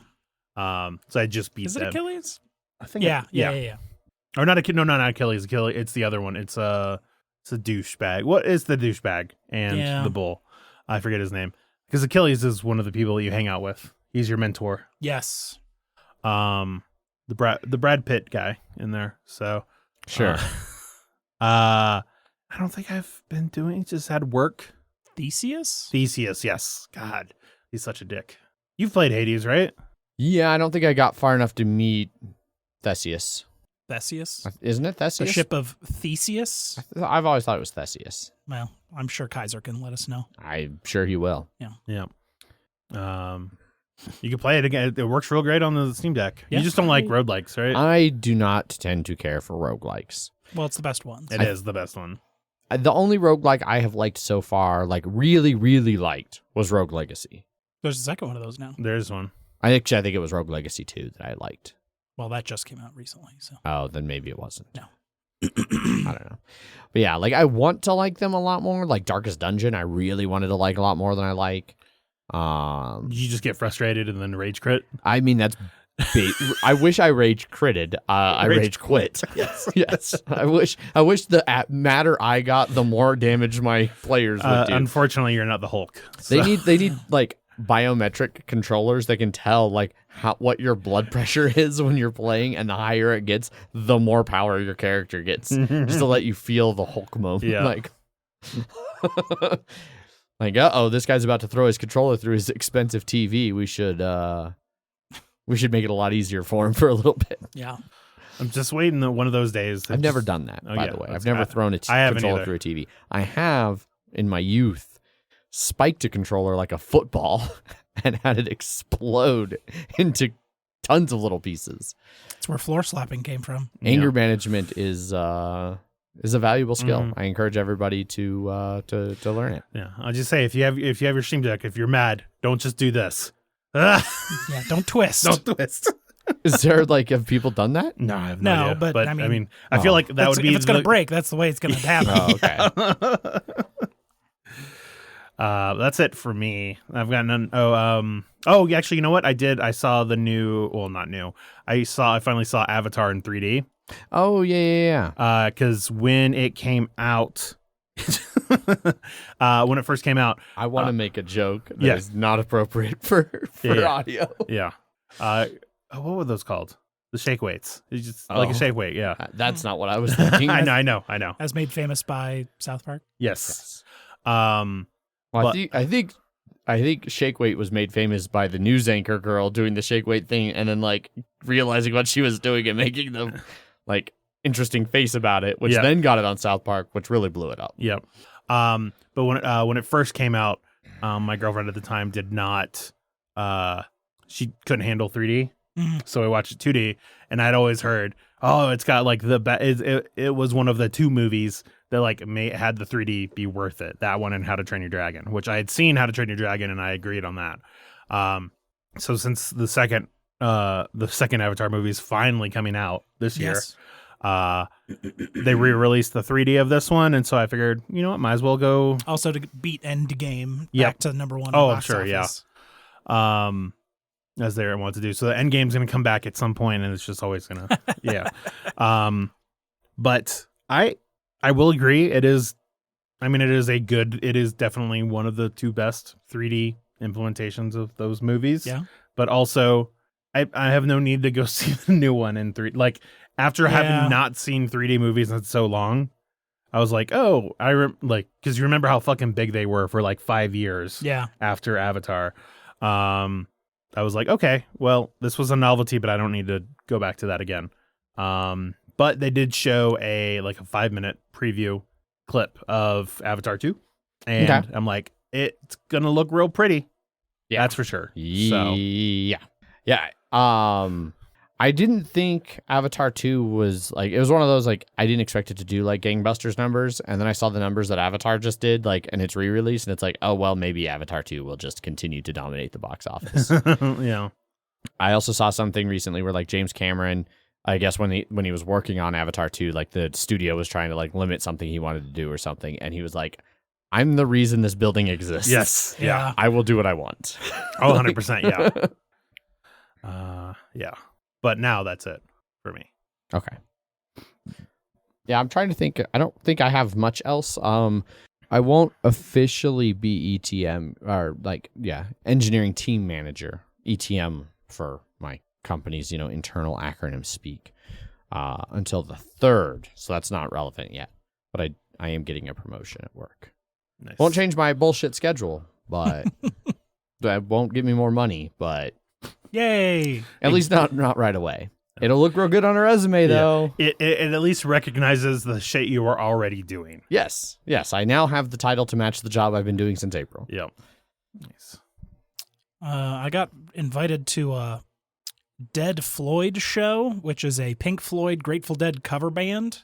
So I just beat them. Is it Achilles? I think yeah. Or not Achilles. No, not Achilles. Achilles. It's the other one. It's a douchebag. What is the douchebag and the bull? I forget his name, because Achilles is one of the people that you hang out with. He's your mentor. Yes. The Brad Pitt guy in there. So sure. I don't think I've been doing. Just had work. Theseus. Yes. God, he's such a dick. You've played Hades, right? Yeah, I don't think I got far enough to meet Theseus. Isn't it Theseus? The ship of Theseus? I've always thought it was Theseus. Well, I'm sure Kaiser can let us know. I'm sure he will. Yeah. You can play it again. It works real great on the Steam Deck. You just don't like roguelikes, right? I do not tend to care for roguelikes. Well, it's the best one. It is the best one. The only roguelike I have liked so far, like really, really liked, was Rogue Legacy. There's a second one of those now. There's one. I think it was Rogue Legacy 2 that I liked. Well, that just came out recently, so. Oh, then maybe it wasn't. No. I don't know. But yeah, like I want to like them a lot more. Like Darkest Dungeon, I really wanted to like a lot more than I like. You just get frustrated and then rage crit? I mean, that's I wish I rage critted. I rage quit. Yes. I wish the madder I got, the more damage my players would do. Unfortunately, you're not the Hulk. So. They need like biometric controllers that can tell like what your blood pressure is when you're playing, and the higher it gets, the more power your character gets, just to let you feel the Hulk moment. Yeah. Like, this guy's about to throw his controller through his expensive TV. We should make it a lot easier for him for a little bit. Yeah. I'm just waiting one of those days. I've never done that, by the way. I've never thrown a controller through a TV. I have, in my youth, spiked a controller like a football and had it explode into tons of little pieces. That's where floor slapping came from. Anger management is a valuable skill. I encourage everybody to learn it. Yeah, I'll just say if you have your Steam Deck, if you're mad, don't just do this. Yeah, don't twist. Don't twist. Is there have people done that? No, I have no idea. But I mean, I feel like that would be if it's gonna break. That's the way it's gonna happen. Oh, okay. That's it for me. I've got none. Actually, you know what? I saw the new. Well, not new. I finally saw Avatar in 3D. Oh yeah. Because when it came out, when it first came out, I want to make a joke that is not appropriate for audio. Yeah. What were those called? The shake weights. It's just like a shake weight. Yeah. That's not what I was thinking. I know. As made famous by South Park. Yes. Well, I think shake weight was made famous by the news anchor girl doing the shake weight thing, and then realizing what she was doing and making the interesting face about it, which then got it on South Park, which really blew it up. Yep. But when it first came out, my girlfriend at the time did not. She couldn't handle 3D, so I watched it 2D, and I'd always heard, Oh, it's got like it was one of the 2 movies that like had the 3D be worth it. That one and How to Train Your Dragon, which I had seen How to Train Your Dragon and I agreed on that. So since the second Avatar movie is finally coming out this year, they re-released the 3D of this one, and so I figured, you know what, might as well go. Also to beat Endgame Yep. back to number 1. Oh, in I'm box sure, office. yeah. As they want to do. So the Endgame's going to come back at some point, and it's just always going to, yeah. But I will agree, it is definitely one of the 2 best 3D implementations of those movies. Yeah. But also, I have no need to go see the new one in 3D. Like, after having not seen 3D movies in so long, I was like, oh, because you remember how fucking big they were for like 5 years after Avatar. I was like, okay, well, this was a novelty, but I don't need to go back to that again. But they did show a 5-minute preview clip of Avatar 2. And I'm like, it's going to look real pretty. Yeah, that's for sure. So. Yeah. I didn't think Avatar 2 was like, it was one of those, like, I didn't expect it to do like gangbusters numbers. And then I saw the numbers that Avatar just did, like, and it's re-released, and it's like, oh, well, maybe Avatar 2 will just continue to dominate the box office. Yeah. I also saw something recently where like James Cameron, I guess when he was working on Avatar 2, like the studio was trying to like limit something he wanted to do or something. And he was like, I'm the reason this building exists. Yes. Yeah. I will do what I want. Oh, 100%. Yeah. Yeah. But now that's it for me. Okay. Yeah, I'm trying to think. I don't think I have much else. I won't officially be ETM or engineering team manager, ETM for my company's, internal acronym speak, until the 3rd. So that's not relevant yet. But I am getting a promotion at work. Nice. Won't change my bullshit schedule, but that won't give me more money, but yay! At least not right away. It'll look real good on a resume, though. It at least recognizes the shit you are already doing. Yes. I now have the title to match the job I've been doing since April. Yep. Nice. I got invited to a Dead Floyd show, which is a Pink Floyd Grateful Dead cover band.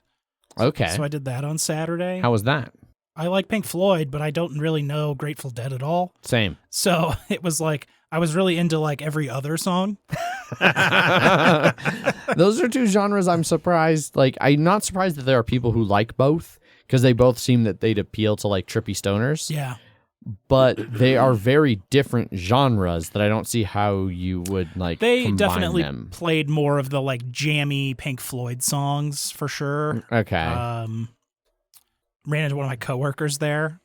Okay. So I did that on Saturday. How was that? I like Pink Floyd, but I don't really know Grateful Dead at all. Same. So it was like, I was really into like every other song. Those are 2 genres I'm surprised. Like, I'm not surprised that there are people who like both, because they both seem that they'd appeal to like trippy stoners. Yeah. But they are very different genres that I don't see how you would like combine definitely them. Played more of the like jammy Pink Floyd songs for sure. Okay. Ran into one of my coworkers there.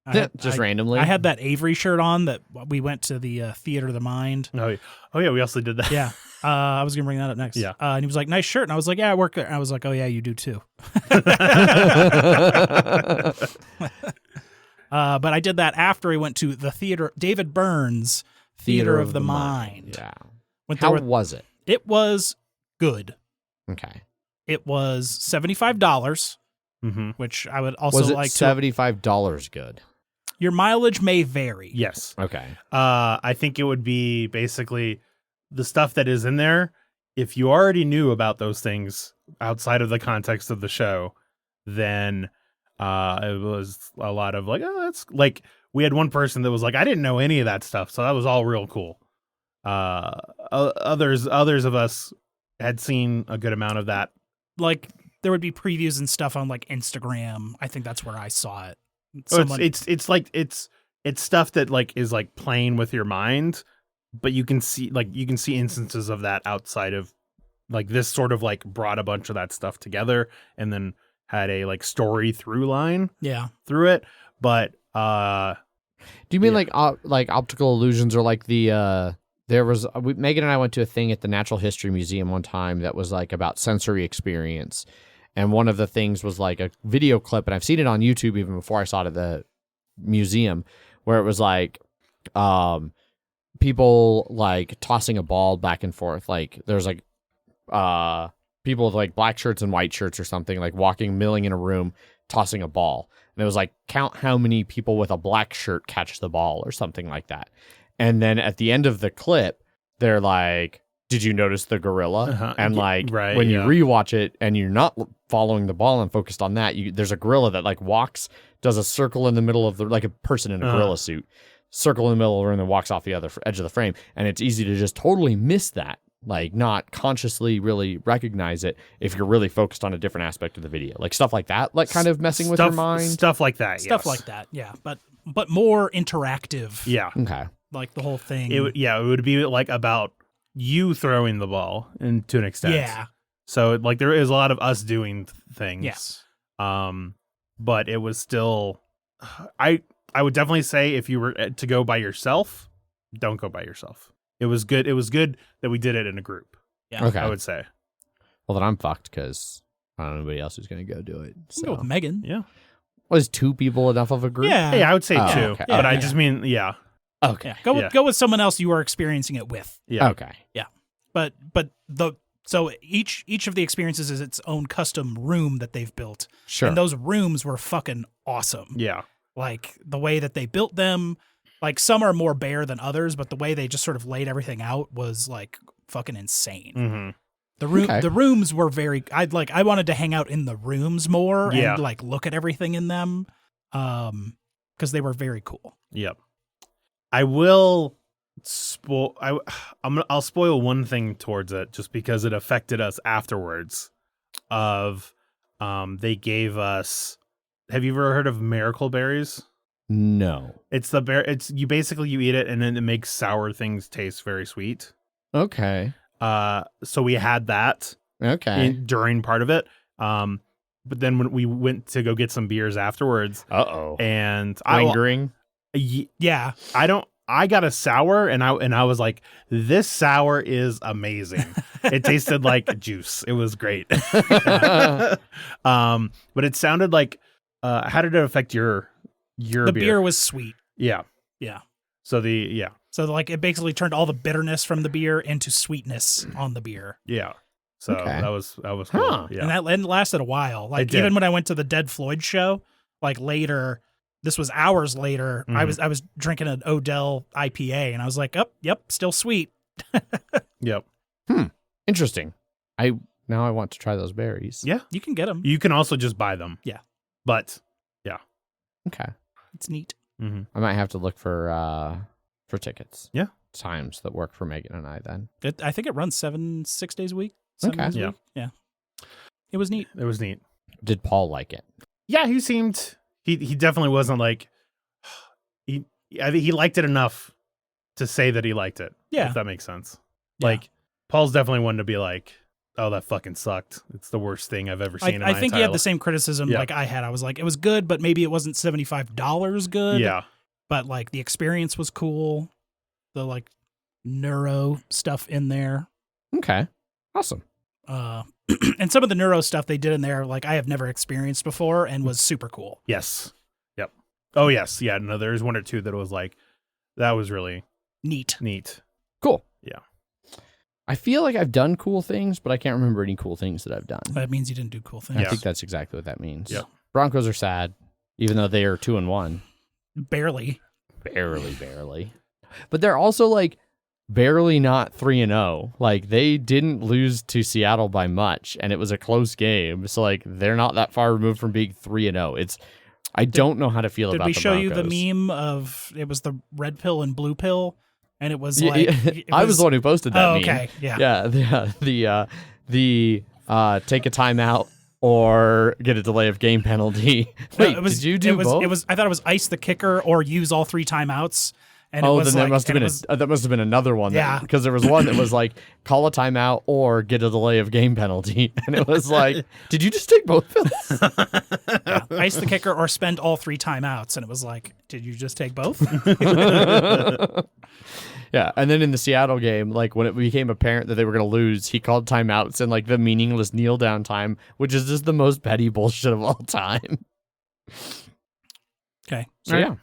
Randomly? I had that Avery shirt on that we went to the Theater of the Mind. Oh yeah, we also did that. Yeah. I was going to bring that up next. Yeah. And he was like, nice shirt. And I was like, yeah, I work there. And I was like, oh yeah, you do too. But I did that after he went to the theater, David Byrne's Theater of the Mind. Yeah. How was it? It was good. Okay. It was $75, which I would also was it like $75 good? Your mileage may vary. Yes. Okay. I think it would be basically the stuff that is in there. If you already knew about those things outside of the context of the show, then it was a lot of like, oh, that's like, we had one person that was like, I didn't know any of that stuff. So that was all real cool. Others of us had seen a good amount of that. Like there would be previews and stuff on like Instagram. I think that's where I saw it. It's stuff that like is like playing with your mind, but you can see instances of that outside of like this sort of like brought a bunch of that stuff together and then had a like story through line through it. But do you mean like optical illusions, or like the there was Megan and I went to a thing at the Natural History Museum one time that was like about sensory experience. And one of the things was like a video clip, and I've seen it on YouTube even before I saw it at the museum, where it was like people like tossing a ball back and forth. Like there's like people with like black shirts and white shirts or something, like milling in a room, tossing a ball. And it was like, count how many people with a black shirt catch the ball or something like that. And then at the end of the clip, they're like, did you notice the gorilla? Uh-huh. And like Right, when you yeah. rewatch it and you're not following the ball and focused on that, there's a gorilla that like walks, does a circle in the middle of like a person in a gorilla suit, circle in the middle and then walks off the other edge of the frame. And it's easy to just totally miss that, like not consciously really recognize it if you're really focused on a different aspect of the video, like stuff like that, like kind of messing with your mind. Stuff like that. Stuff yes. like that. Yeah. But more interactive. Yeah. Okay. Like the whole thing. It would be like about you throwing the ball and to an extent. Yeah. So like there is a lot of us doing things. Yes. But it was still, I would definitely say if you were to go by yourself, don't go by yourself. It was good. It was good that we did it in a group. Yeah. Okay. I would say. Well, then I'm fucked because I don't know anybody else who's going to go do it. You can go So with Megan. Yeah. was 2 people enough of a group? Yeah. Yeah, I would say Oh, 2. okay. But I Yeah. just mean, yeah. Okay. Yeah. Go with someone else you are experiencing it with. Yeah. Okay. But so each of the experiences is its own custom room that they've built. Sure. And those rooms were fucking awesome. Yeah. Like the way that they built them, like some are more bare than others, but the way they just sort of laid everything out was like fucking insane. Mm-hmm. The rooms were very I wanted to hang out in the rooms more Yeah. and like look at everything in them. Because they were very cool. Yep. I will I'll spoil one thing towards it just because it affected us afterwards. They gave us. Have you ever heard of miracle berries? No. It's the bear. It's you eat it and then it makes sour things taste very sweet. Okay. So we had that Okay. during part of it. But then when we went to go get some beers afterwards, Uh-oh. and Lingering? Yeah. I got a sour and I was like, this sour is amazing. It tasted like juice. It was great. But it sounded like how did it affect your The beer was sweet. Yeah. Yeah. So So like it basically turned all the bitterness from the beer into sweetness on the beer. yeah. So Okay. that was cool. Huh. Yeah. And that lasted a while. Like did. even when I went to the Dead Floyd show, like later, this was hours later, I was drinking an Odell IPA and I was like, "Oh, yep, still sweet." Yep. Interesting. Now I want to try those berries. Yeah. You can get them. You can also just buy them. Yeah. But Okay. It's neat. mm-hmm. I might have to look for tickets. Yeah. Times that work for Megan and I then. I think it runs 6 days a week. Okay. Days a Yeah. week. Yeah. It was neat. It was neat. Did Paul like it? Yeah, he seemed he definitely wasn't like I think he liked it enough to say that he liked it. Yeah. If that makes sense. Yeah. Like Paul's definitely one to be like, oh, that fucking sucked. It's the worst thing I've ever seen in my I think he entire had the life. same criticism Yeah. like I had. I was like, it was good, but maybe it wasn't $75 good. Yeah. But like the experience was cool. The like neuro stuff in there. Okay. Awesome. And some of the neuro stuff they did in there, like I have never experienced before and was super cool. Yes. Yep. Oh yes. Yeah. No, there's one or two that was like, that was really Neat. neat. Cool. Yeah. I feel like I've done cool things, but I can't remember any cool things that I've done. That means you didn't do cool things. I Yeah. think that's exactly what that means. Yeah. Broncos are sad, even though they are 2-1. Barely. Barely. But they're also like barely not 3-0. Like they didn't lose to Seattle by much, and it was a close game. So like they're not that far removed from being 3-0. I don't know how to feel Did about we the show you Broncos. the meme of it was the red pill and blue pill? And it was Yeah, like I was the one who posted that Oh, meme. okay. Yeah. Yeah, the take a timeout or get a delay of game penalty. Wait, did you do both? I thought it was ice the kicker or use all 3 timeouts. And Oh, it was then like, that must have been another one. Yeah. Because there was one that was like, call a timeout or get a delay of game penalty. And it was like, did you just take both pills? yeah, ice the kicker or spend all 3 timeouts. And it was like, did you just take both? Yeah. And then in the Seattle game, like when it became apparent that they were going to lose, he called timeouts and like the meaningless kneel down time, which is just the most petty bullshit of all time. Okay. So yeah.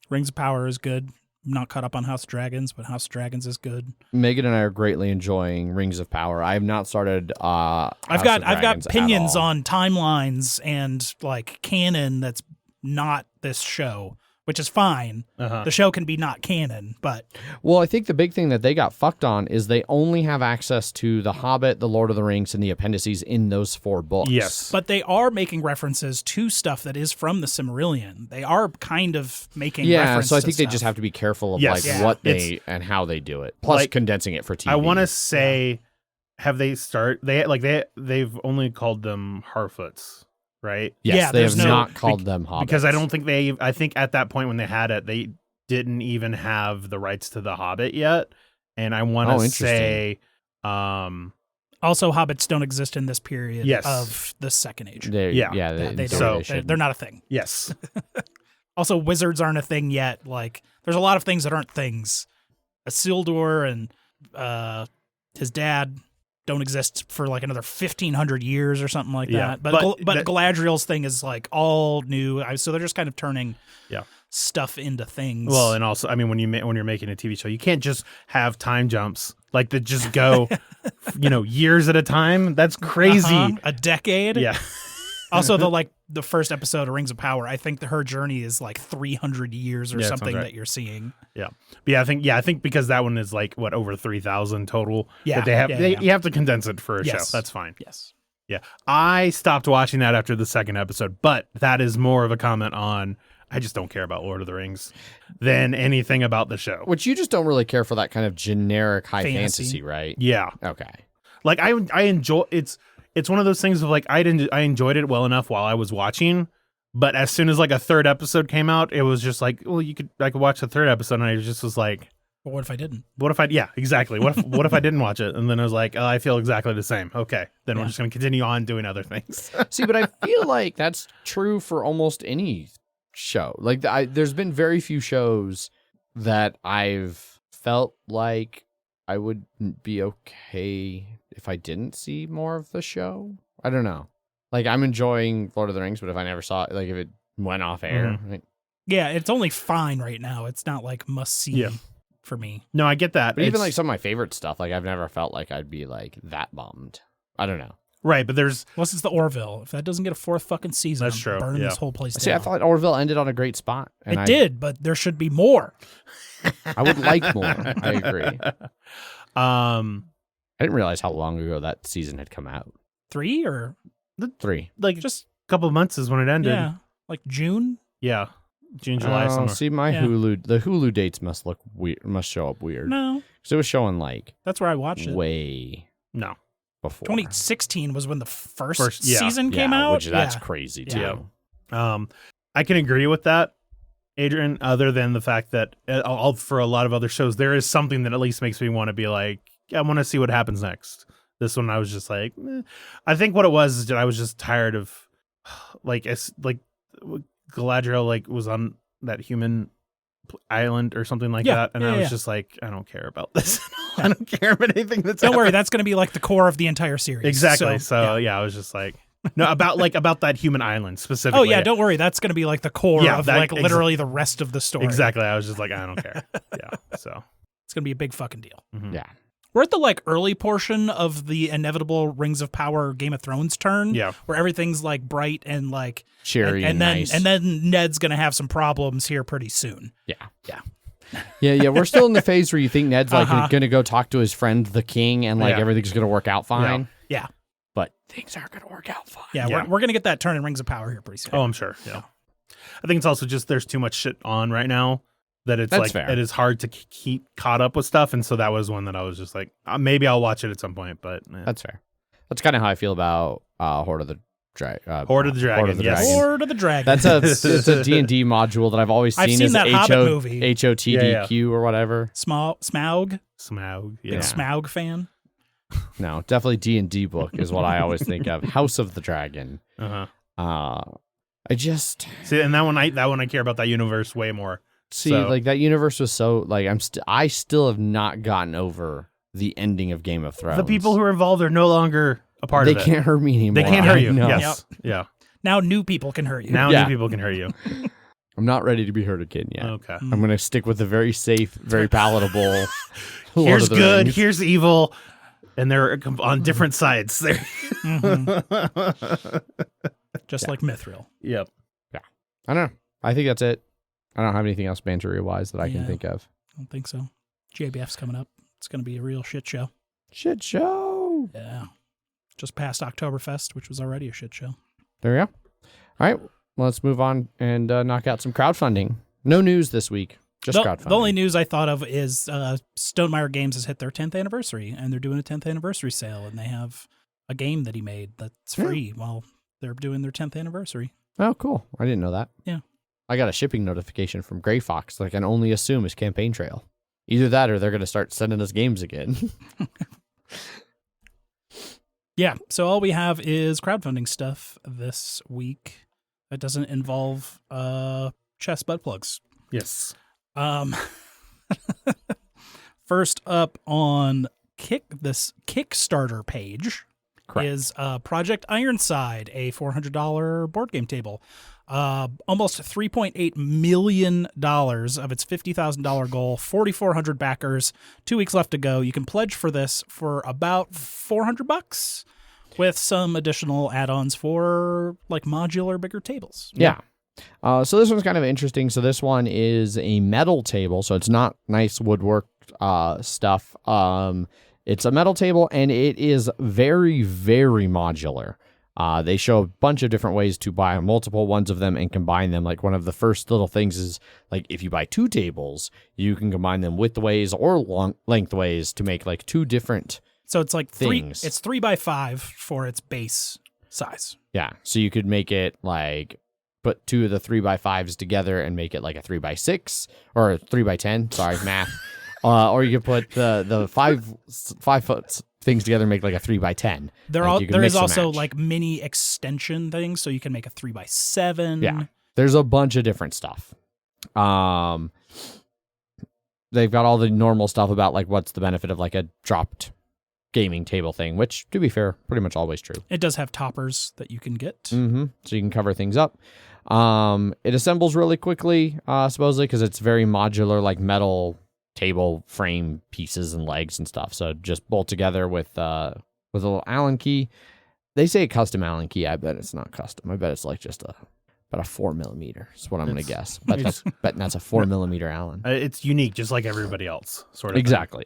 Rings of Power is good. I'm not caught up on House Dragons, but House Dragons is good. Megan and I are greatly enjoying Rings of Power. I have not started. I've got opinions on timelines and like canon that's not this show, which is fine. The show can be not canon, but Well, I think the big thing that they got fucked on is they only have access to The Hobbit, The Lord of the Rings, and the appendices in those 4 books. Yes. but they are making references to stuff that is from the Silmarillion. They are kind of making Yeah, reference so I to think they stuff. just have to be careful of Yes. like Yeah. what they and how they do it. Plus Like, condensing it for TV. I want to say, have they've only called them Harfoots, right? Yes, Yeah, they have there's no- not called them hobbits. Because I don't think I think at that point when they had it, they didn't even have the rights to the Hobbit yet. And I want to say, Also, hobbits don't exist in this period Yes. of the Second Age. Yeah. They So- don't. They're not a thing. yes. Also, wizards aren't a thing yet. Like, there's a lot of things that aren't things. Isildur and his dad don't exist for like another 1,500 years or something like Yeah, that. But but Galadriel's thing is like all new. So they're just kind of turning Yeah. stuff into things. Well, and also, I mean, when you're making a TV show, you can't just have time jumps like that just go, years at a time. That's crazy. A decade. Yeah. Also, the first episode of Rings of Power, I think her journey is like 300 years or Yeah, that something sounds right. that you're seeing. Yeah. But I think because that one is like over 3,000 total. Yeah, That they have, yeah. you have to condense it for a Yes. show. That's fine. Yes. Yeah. I stopped watching that after the second episode, but that is more of a comment on, I just don't care about Lord of the Rings than anything about the show. Which you just don't really care for that kind of generic high Fantasy. fantasy, right? Yeah. Okay. Like I enjoy it's one of those things of like I enjoyed it well enough while I was watching, but as soon as like a third episode came out, it was just like, well, I could watch the third episode, and I just was like, But what if I didn't? yeah, exactly. What if I didn't watch it? And then I was like, oh, I feel exactly the same. Okay, then we're just going to continue on doing other things. See, but I feel like that's true for almost any show. Like there's been very few shows that I've felt like I would be okay if I didn't see more of the show. I don't know. Like I'm enjoying Lord of the Rings, but if I never saw it, like if it went off air, like, Yeah, it's only fine right now. It's not like must see Yeah. for me. No, I get that. but even It's- like some of my favorite stuff, like I've never felt like I'd be like that bummed. I don't know. right, but there's Unless it's the Orville. If that doesn't get a 4th fucking season, That's I'm true, burning yeah. this whole place See, down. I thought Orville ended on a great spot. And it did, but there should be more. I would like more. I agree. I didn't realize how long ago that season had come out. 3 or 3. like just, a couple of months is when it ended. yeah, like June? Yeah. June, July, Oh, summer. see, my Yeah. the Hulu dates must look weird. Must show up weird. No, Because it was showing like that's where I watched it. way No. before. 2016 was when the first yeah. season Yeah, came out. which that's Yeah. crazy Yeah. too. I can agree with that, Adrian, other than the fact that for a lot of other shows, there is something that at least makes me want to be like, I want to see what happens next. This one, I was just like, I think what it was is that I was just tired of Galadriel was on that human island or something like Yeah, that. And yeah, I was yeah. just like, I don't care about this. I don't care about anything that's Don't worry, happening. that's going to be like the core of the entire series. Exactly. So yeah. I was just like, no, about that human island specifically. Oh yeah, don't worry, that's going to be like the core Yeah, of that- like literally the rest of the story. Exactly. I was just like, I don't care. Yeah. So It's going to be a big fucking deal. mhm. Yeah. We're at the like early portion of the inevitable Rings of Power Game of Thrones turn. Yeah. Where everything's like bright and like Cheery and then nice. and then Ned's going to have some problems here pretty soon. yeah. Yeah. Yeah. We're still in the phase where you think Ned's like Uh-huh. going to go talk to his friend, the king, and like Yeah. everything's going to work out fine. Yeah. But things aren't going to work out fine. Yeah, Yeah. we're going to get that turn in Rings of Power here pretty soon. Oh, I'm sure. Yeah. I think it's also just there's too much shit on right now that it's That's like fair. it is hard to keep caught up with stuff, and so that was one that I was just like, maybe I'll watch it at some point, but That's fair. That's kind of how I feel about Horde of the Dragon. Horde of the Dragon, yes. Lord of the Dragon. That's it's a D&D module that I've always seen I've seen as that Hobbit movie. HOTDQ or whatever. Smaug. Smaug. Big Yeah. Smaug fan. No, definitely D&D book is what I always think of. House of the Dragon. Uh-huh. I just See, and that one I care about that universe way more. see So- like that universe was so like I still have not gotten over the ending of Game of Thrones. The people who are involved are no longer a part they of it. can't hurt me anymore. They can't hurt I you. know. Yes. Yeah. Now new people can hurt you. Now Yeah. new people can hurt you. I'm not ready to be hurt again yet. Okay. I'm gonna stick with the very safe, very palatable. Lord Here's of the good. Rings. Here's evil, and they're on different sides. There. Just like Mithril. Yep. I don't know. I think that's it. I don't have anything else bantery-wise that I can think of. I don't think so. JBF's coming up. It's going to be a real shit show. Shit show. Yeah. Just past Oktoberfest, which was already a shit show. There we go. All right, let's move on and knock out some crowdfunding. No news this week, just crowdfunding. The only news I thought of is Stonemaier Games has hit their 10th anniversary, and they're doing a 10th anniversary sale, and they have a game that he made that's free while they're doing their 10th anniversary. Oh, cool. I didn't know that. Yeah. I got a shipping notification from Gray Fox that I can only assume is Campaign Trail. Either that or they're going to start sending us games again. Yeah, so all we have is crowdfunding stuff this week that doesn't involve chest butt plugs. Yes. First up on this Kickstarter page is Project Ironside, a $400 board game table. Almost $3.8 million of its $50,000 goal, 4,400 backers, 2 weeks left to go. You can pledge for this for about $400 with some additional add-ons for like modular bigger tables. Yeah. So this one's kind of interesting. So this one is a metal table, so it's not nice woodwork stuff. It's a metal table, and it is very, very modular. They show a bunch of different ways to buy multiple ones of them and combine them. Like one of the first little things is like if you buy 2 tables, you can combine them widthways or lengthways to make like 2 different. So it's like things. It's 3x5 for its base size. Yeah, so you could make it like put 2 of the 3x5s together and make it like a 3x6 or a 3x10. Sorry, math. Or you could put the 5 foot things together and make like a 3x10. There is also like mini extension things, so you can make a 3x7. Yeah, there's a bunch of different stuff. They've got all the normal stuff about like what's the benefit of like a dropped gaming table thing, which to be fair, pretty much always true. It does have toppers that you can get. Mm-hmm. So you can cover things up. It assembles really quickly, supposedly, because it's very modular, like metal table frame pieces and legs and stuff. So just bolt together with a little Allen key. They say a custom Allen key. I bet it's not custom. I bet it's like just about a 4mm. Is what I'm going to guess. But that's a 4mm Allen. It's unique, just like everybody else, sort of. Exactly.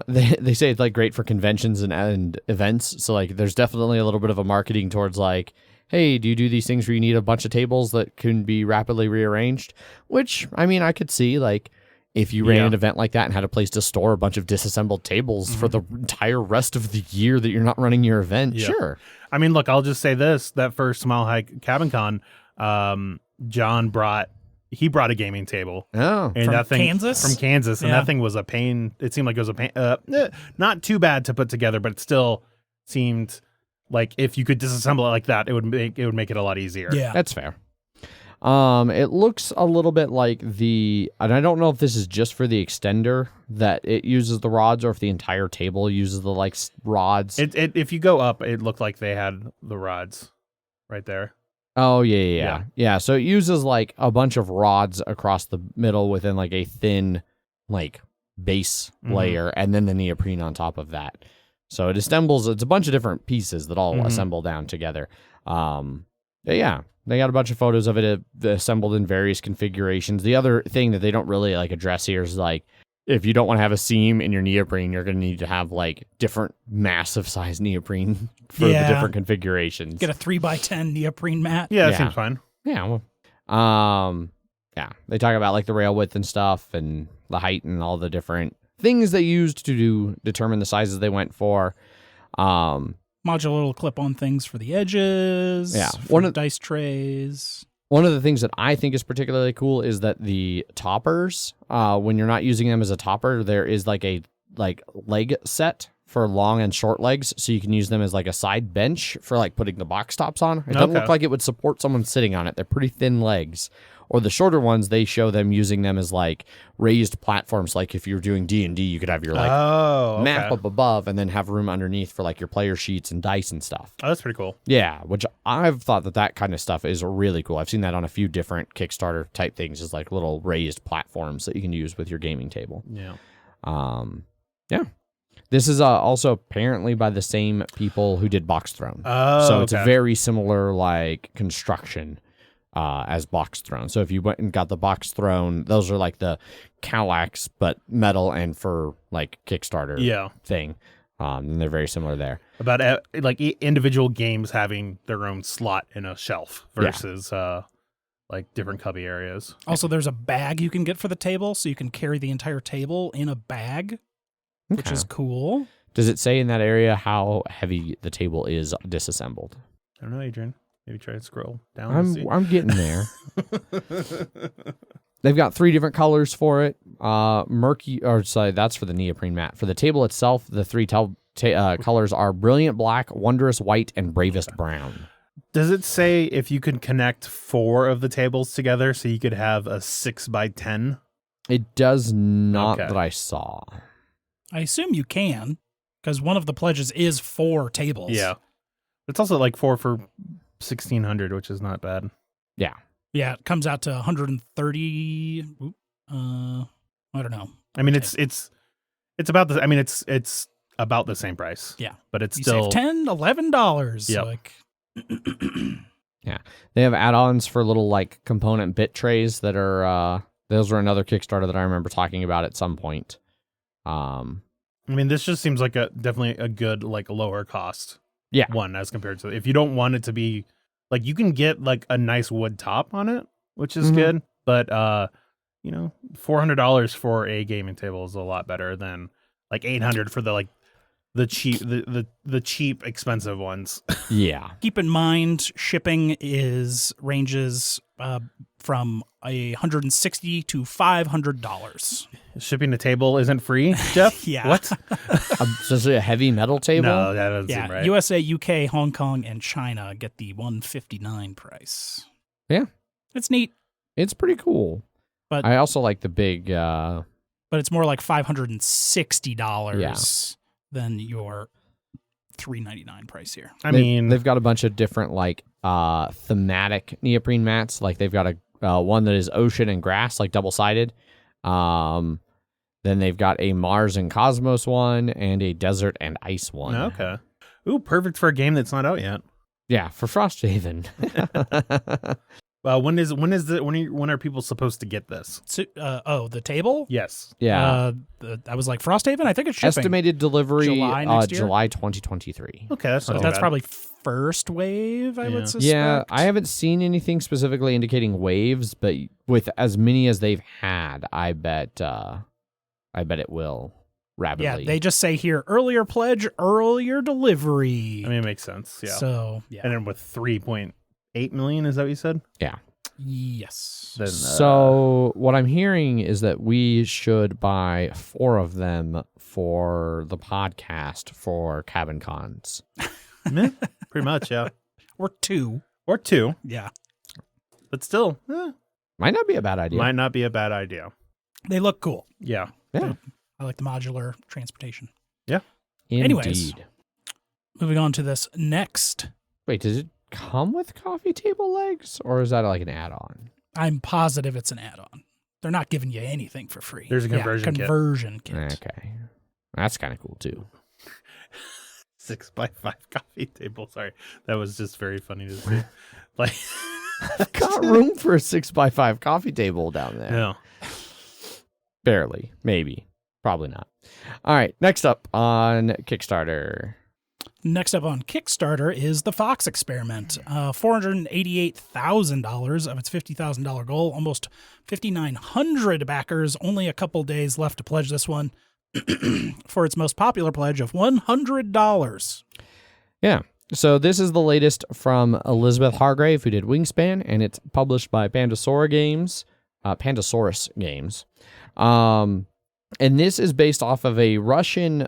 They say it's like great for conventions and events. So like, there's definitely a little bit of a marketing towards like, hey, do you do these things where you need a bunch of tables that can be rapidly rearranged? Which, I mean, I could see like if you ran an event like that and had a place to store a bunch of disassembled tables for the entire rest of the year that you're not running your event. Yeah. Sure. I mean, look, I'll just say this: that first Mile High Cabin Con, John brought a gaming table. Oh, and from Kansas? From Kansas, and that thing was a pain. It seemed like it was a pain. Not too bad to put together, but it still seemed like if you could disassemble it like that, it would make it a lot easier. Yeah, that's fair. It looks a little bit like and I don't know if this is just for the extender that it uses the rods or if the entire table uses the like rods. If you go up, it looked like they had the rods right there. Oh, yeah. So it uses like a bunch of rods across the middle within like a thin like base layer and then the neoprene on top of that. So it's a bunch of different pieces that all assemble down together. Yeah, they got a bunch of photos of it assembled in various configurations. The other thing that they don't really like address here is like, if you don't want to have a seam in your neoprene, you're going to need to have like different massive size neoprene for the different configurations. Get a 3x10 neoprene mat. Yeah, that seems fine. Yeah. Well, they talk about like the rail width and stuff and the height and all the different things they used to determine the sizes they went for. Modular little clip-on things for the edges. Yeah. For dice trays. One of the things that I think is particularly cool is that the toppers, when you're not using them as a topper, there is like a leg set for long and short legs, so you can use them as like a side bench for like putting the box tops on. It doesn't look like it would support someone sitting on it. They're pretty thin legs. Or the shorter ones, they show them using them as like raised platforms. Like if you're doing D&D, you could have your like map up above and then have room underneath for like your player sheets and dice and stuff. Oh, that's pretty cool. Yeah, which I've thought that kind of stuff is really cool. I've seen that on a few different Kickstarter type things, as like little raised platforms that you can use with your gaming table. Yeah. Yeah. This is also apparently by the same people who did Box Throne. Oh, so it's a very similar like construction. as box throne. So if you went and got the box throne, those are like the Kallax, but metal and for like Kickstarter thing. And they're very similar there. About like individual games having their own slot in a shelf versus like different cubby areas. Also, there's a bag you can get for the table, so you can carry the entire table in a bag, which is cool. Does it say in that area how heavy the table is disassembled? I don't know, Adrian. Maybe try to scroll down. I'm getting there. They've got 3 different colors for it. That's for the neoprene mat. For the table itself, the 3 colors are Brilliant Black, Wondrous White, and Bravest Brown. Does it say if you could connect 4 of the tables together so you could have a 6x10? It does not that I saw. I assume you can, because one of the pledges is 4 tables. Yeah. It's also like 4 for 1,600, which is not bad. Yeah. Yeah, it comes out to 130. I don't know. I mean, it's about the. I mean, it's about the same price. Yeah, but it's you still save $10-11. Yep. Like, yeah, they have add-ons for little like component bit trays that are. Those were another Kickstarter that I remember talking about at some point. I mean, this just seems like definitely a good like lower cost. Yeah. One as compared to if you don't want it to be. Like, you can get, like, a nice wood top on it, which is good. But, $400 for a gaming table is a lot better than, like, $800 for the cheap, the cheap, expensive ones. Yeah. Keep in mind, shipping ranges from $160 to $500. Shipping a table isn't free, Jeff? Yeah. What? So is it a heavy metal table? No, that doesn't seem right. USA, UK, Hong Kong, and China get the $159 price. Yeah. It's neat. It's pretty cool. But I also like the big... but it's more like $560 than your $399 price here. They've got a bunch of different like thematic neoprene mats. Like they've got a one that is ocean and grass, like double-sided. Then they've got a Mars and Cosmos one and a desert and ice one. Okay. Ooh, perfect for a game that's not out yet. Yeah, for Frosthaven. When are people supposed to get this? The table? Yes. Yeah. I was like Frosthaven. I think it's shipping. Estimated delivery July next year? July 2023. Okay, that's not too that's bad. probably first wave. I would suspect. Yeah, I haven't seen anything specifically indicating waves, but with as many as they've had, I bet it will rapidly. Yeah, they just say here earlier pledge, earlier delivery. I mean, it makes sense. Yeah. So yeah, and then with 3.8 million, is that what you said? Yeah. Yes. Then, so what I'm hearing is that we should buy 4 of them for the podcast for Cabin Cons. Pretty much, yeah. Or 2. Yeah. But still, might not be a bad idea. Might not be a bad idea. They look cool. Yeah. I like the modular transportation. Yeah. Indeed. Anyways, moving on to this next. Wait, does it come with coffee table legs, or is that like an add-on? I'm positive it's an add-on. They're not giving you anything for free. There's a conversion kit. Okay. That's kind of cool, too. 6x5 coffee table. Sorry. That was just very funny to see. Like, I've got room for a 6x5 coffee table down there. Yeah. Barely. Maybe. Probably not. All right. Next up on Kickstarter. Next up on Kickstarter is the Fox Experiment. $488,000 of its $50,000 goal. Almost 5,900 backers. Only a couple days left to pledge this one for its most popular pledge of $100. Yeah. So this is the latest from Elizabeth Hargrave, who did Wingspan, and it's published by Pandasaurus Games. And this is based off of a Russian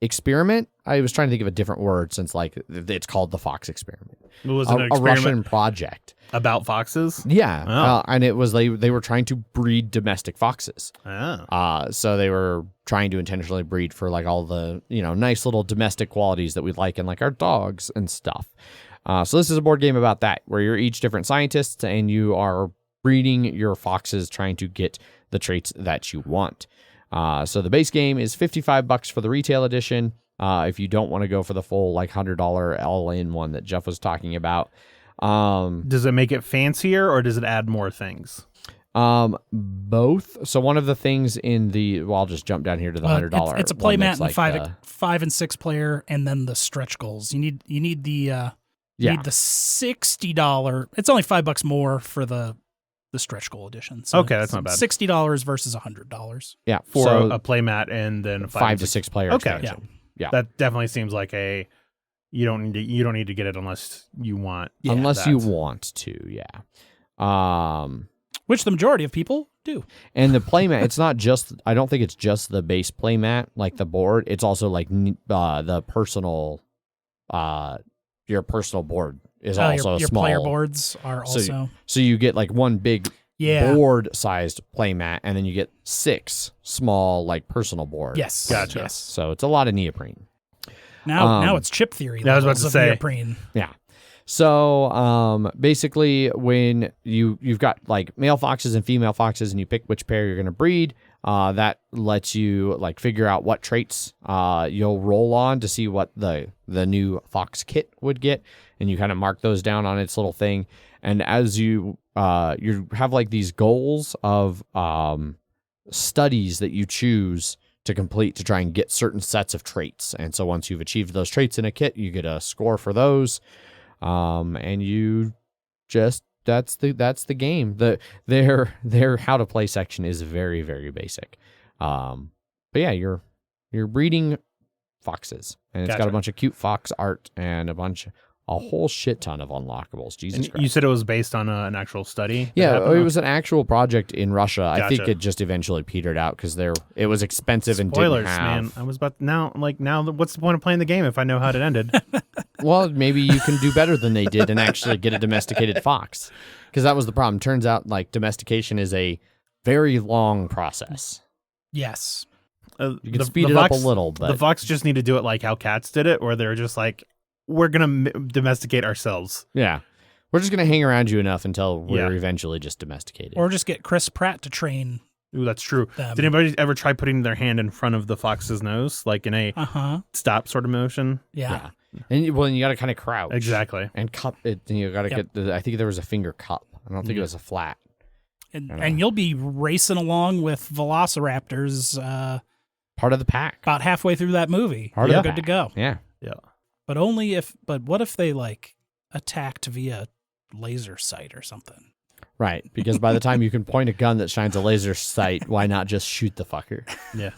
experiment. I was trying to think of a different word since it's called the Fox Experiment. Was it an a experiment Russian project about foxes? Yeah, Oh. and it was they were trying to breed domestic foxes. Oh. So they were trying to intentionally breed for like all the nice little domestic qualities that we like in like our dogs and stuff. So this is a board game about that, where you're each different scientists and you are breeding your foxes, trying to get the traits that you want. So the base game is $55 for the retail edition. If you don't want to go for the full like $100 all-in one that Jeff was talking about, Does it make it fancier or does it add more things? Both. So one of the things in the I'll just jump down here to the $100. It's a playmat and five and six player, and then the stretch goals. You need the need the $60. It's only $5 more for the stretch goal edition. So okay, that's not bad. $60 versus $100. Yeah, for a playmat and then 5 to 6 player. Okay, expansion. Yeah, that definitely seems like you don't need to get it unless you want. Unless you want to, yeah. Which the majority of people do. And the playmat, it's not just. I don't think it's just the base playmat, like the board. It's also like the personal. Your personal board is also your small. Player boards are also. So you get like one big board-sized playmat, and then you get 6 small like personal boards. Yes, gotcha. Yes. So it's a lot of neoprene. Now it's chip theory. I was about to say neoprene. Yeah. So basically, when you've got like male foxes and female foxes, and you pick which pair you're going to breed, that lets you like figure out what traits you'll roll on to see what the new fox kit would get, and you kind of mark those down on its little thing. And as you have like these goals of studies that you choose to complete to try and get certain sets of traits. And so once you've achieved those traits in a kit, you get a score for those. And you just that's the game. Their how to play section is very, very basic. But yeah, you're breeding foxes, and it's got a bunch of cute fox art and a whole shit ton of unlockables. Jesus Christ. You said it was based on an actual study? Yeah, it was an actual project in Russia. Gotcha. I think it just eventually petered out because it was expensive. Spoilers, and didn't have... man. I was about now. What's the point of playing the game if I know how it ended? Well, maybe you can do better than they did and actually get a domesticated fox, because that was the problem. Turns out, like, domestication is a very long process. Yes, you can speed it up a little, but the fox just need to do it like how cats did it, where they're just like, we're gonna domesticate ourselves. Yeah, we're just gonna hang around you enough until we're eventually just domesticated, or just get Chris Pratt to train. Ooh, that's true. Them. Did anybody ever try putting their hand in front of the fox's nose, like in a stop sort of motion? Yeah. And you got to kind of crouch exactly and cup it. And you got to get. I think there was a finger cup. I don't think it was a flat. And you'll be racing along with velociraptors. Part of the pack. About halfway through that movie, you're good to go. Yeah. But what if they like attacked via laser sight or something? Right, because by the time you can point a gun that shines a laser sight, why not just shoot the fucker? Yeah.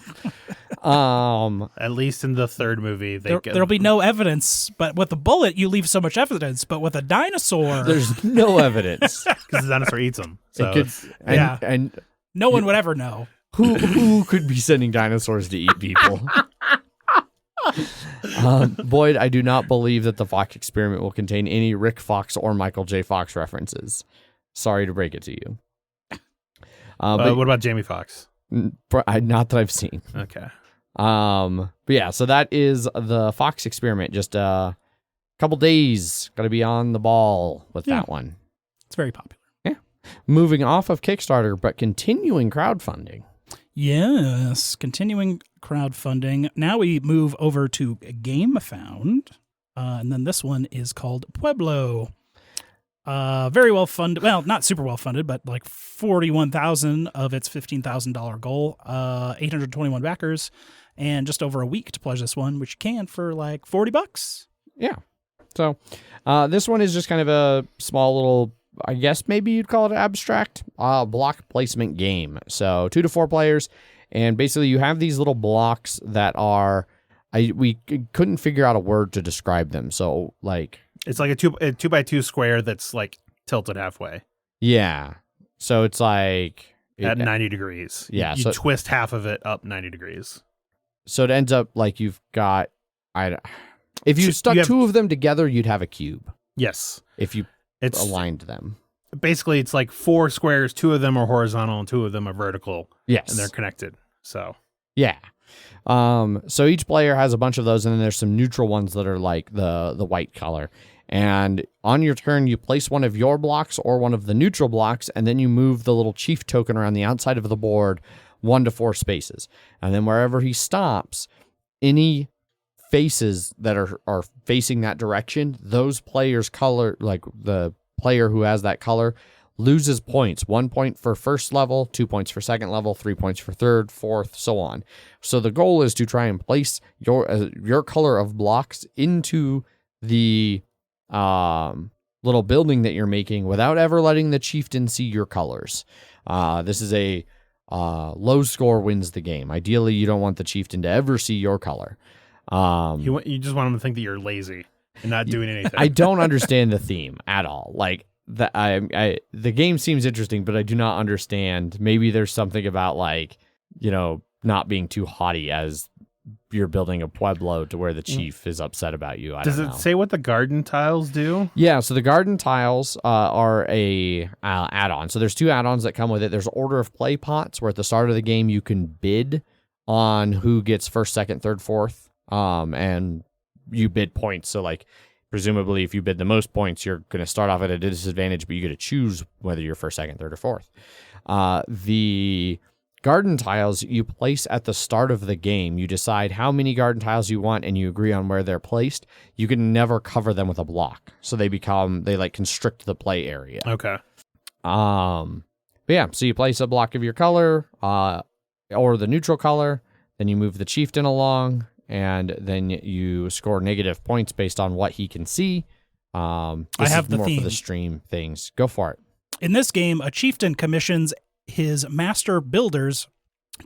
At least in the third movie, there'll be no evidence. But with a bullet, you leave so much evidence. But with a dinosaur, there's no evidence because the dinosaur eats them. So and no one would ever know. Who could be sending dinosaurs to eat people? Boyd, I do not believe that the Fox experiment will contain any Rick Fox or Michael J. Fox references. Sorry to break it to you. But what about Jamie Foxx? Not that I've seen. Okay. But yeah, so that is the Fox experiment. Just a couple days. Got to be on the ball with that one. It's very popular. Yeah. Moving off of Kickstarter, but continuing crowdfunding. Yes, continuing crowdfunding. Now we move over to GameFound, and then this one is called Pueblo. Very well funded. Well, not super well funded, but like 41,000 of its $15,000 goal. 821 backers, and just over a week to pledge this one, which you can for like $40. Yeah. So this one is just kind of a small little, I guess maybe you'd call it an abstract block placement game. So 2 to 4 players, and basically you have these little blocks that are, we couldn't figure out a word to describe them. So like, it's like a 2x2 square that's like tilted halfway. Yeah. So it's like at 90 degrees. Yeah. You twist half of it up 90 degrees. So it ends up like you've got, if you stuck 2 of them together, you'd have a cube. Yes. If you aligned them. Basically, it's like 4 squares. 2 of them are horizontal and 2 of them are vertical. Yes. And they're connected. So. Yeah. So each player has a bunch of those, and then there's some neutral ones that are like the white color. And on your turn, you place one of your blocks or one of the neutral blocks, and then you move the little chief token around the outside of the board 1 to 4 spaces. And then wherever he stops, any faces that are facing that direction, those players' color, like the player who has that color, loses points. 1 point for first level, 2 points for second level, 3 points for third, fourth, so on. So the goal is to try and place your color of blocks into the little building that you're making without ever letting the chieftain see your colors. This is a low score wins the game. Ideally, you don't want the chieftain to ever see your color. You just want him to think that you're lazy and not doing anything. I don't understand the theme at all. Like the game seems interesting, but I do not understand. Maybe there's something about like, not being too haughty as you're building a Pueblo to where the chief is upset about you. Does it say what the garden tiles do? Yeah, so the garden tiles are a add-on. So there's 2 add-ons that come with it. There's order of play pots where at the start of the game you can bid on who gets first, second, third, fourth, and you bid points. So like presumably if you bid the most points, you're going to start off at a disadvantage, but you get to choose whether you're first, second, third, or fourth. The garden tiles you place at the start of the game. You decide how many garden tiles you want and you agree on where they're placed. You can never cover them with a block. So they constrict the play area. Okay. But yeah, so you place a block of your color, or the neutral color, then you move the chieftain along, and then you score negative points based on what he can see. I have the more theme for the stream things. Go for it. In this game, a chieftain commissions his master builders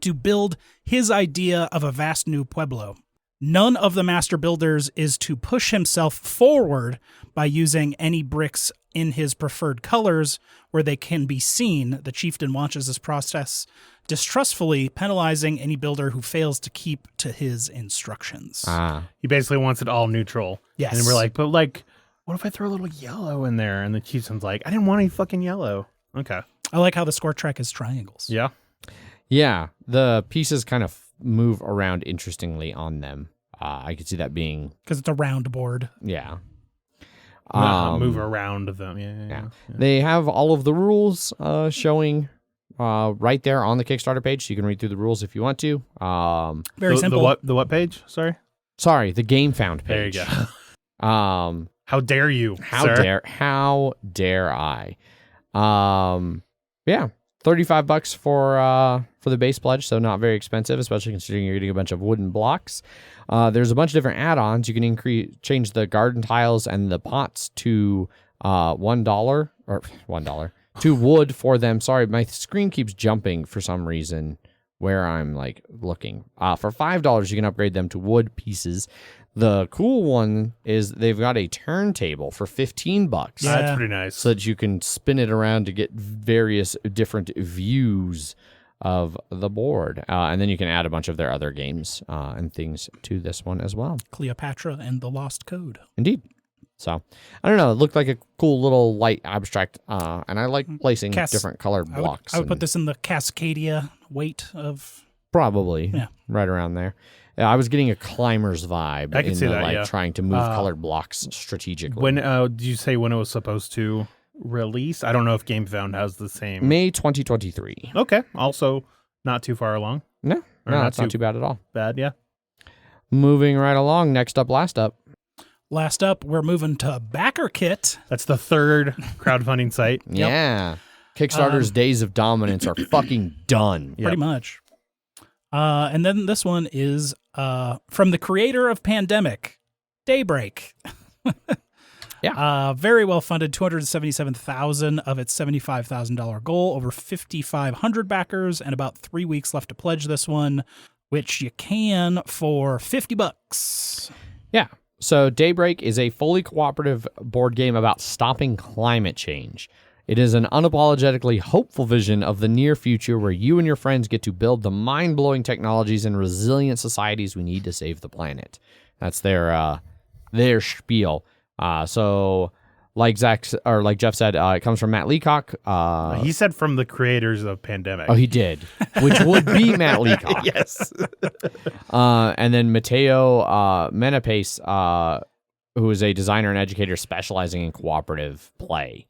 to build his idea of a vast new Pueblo. None of the master builders is to push himself forward by using any bricks in his preferred colors where they can be seen. The chieftain watches this process distrustfully, penalizing any builder who fails to keep to his instructions. He basically wants it all neutral. Yes. And we're like, but like, what if I throw a little yellow in there? And the chieftain's like, I didn't want any fucking yellow. Okay. I like how the score track is triangles. Yeah. Yeah, the pieces kind of move around interestingly on them. I could see that being... Because it's a round board. Yeah. Move around them. Yeah. They have all of the rules showing right there on the Kickstarter page, so you can read through the rules if you want to. Very simple. The what page? Sorry, the Game Found page. There you go. How dare you, sir? How dare I? Yeah, $35 for the base pledge, so not very expensive, especially considering you're getting a bunch of wooden blocks. There's a bunch of different add-ons. You can change the garden tiles and the pots to $1 to wood for them. Sorry, my screen keeps jumping for some reason where I'm like looking. For $5, you can upgrade them to wood pieces. The cool one is they've got a turntable for $15. Yeah, that's pretty nice. So that you can spin it around to get various different views of the board. And then you can add a bunch of their other games and things to this one as well. Cleopatra and the Lost Code. Indeed. So, I don't know. It looked like a cool little light abstract. And I like placing different colored blocks. I would put this in the Cascadia weight of... Probably. Yeah. Right around there. I was getting a climber's vibe. I can see that, yeah. Trying to move colored blocks strategically. When did you say when it was supposed to release? I don't know if GameFound has the same. May 2023. Okay. Also, not too far along. No, it's not too bad at all. Bad, yeah. Moving right along. Next up, last up. Last up, we're moving to BackerKit. That's the third crowdfunding site. Yeah. Kickstarter's days of dominance are fucking done. Pretty much. And then this one is from the creator of Pandemic, Daybreak. Yeah. Very well funded, $277,000 of its $75,000 goal, over 5,500 backers, and about 3 weeks left to pledge this one, which you can for $50. Yeah. So Daybreak is a fully cooperative board game about stopping climate change. It is an unapologetically hopeful vision of the near future where you and your friends get to build the mind-blowing technologies and resilient societies we need to save the planet. That's their spiel. So, like Jeff said, it comes from Matt Leacock. He said from the creators of Pandemic. Oh, he did, which would be Matt Leacock. Yes. And then Matteo Menapace, who is a designer and educator specializing in cooperative play.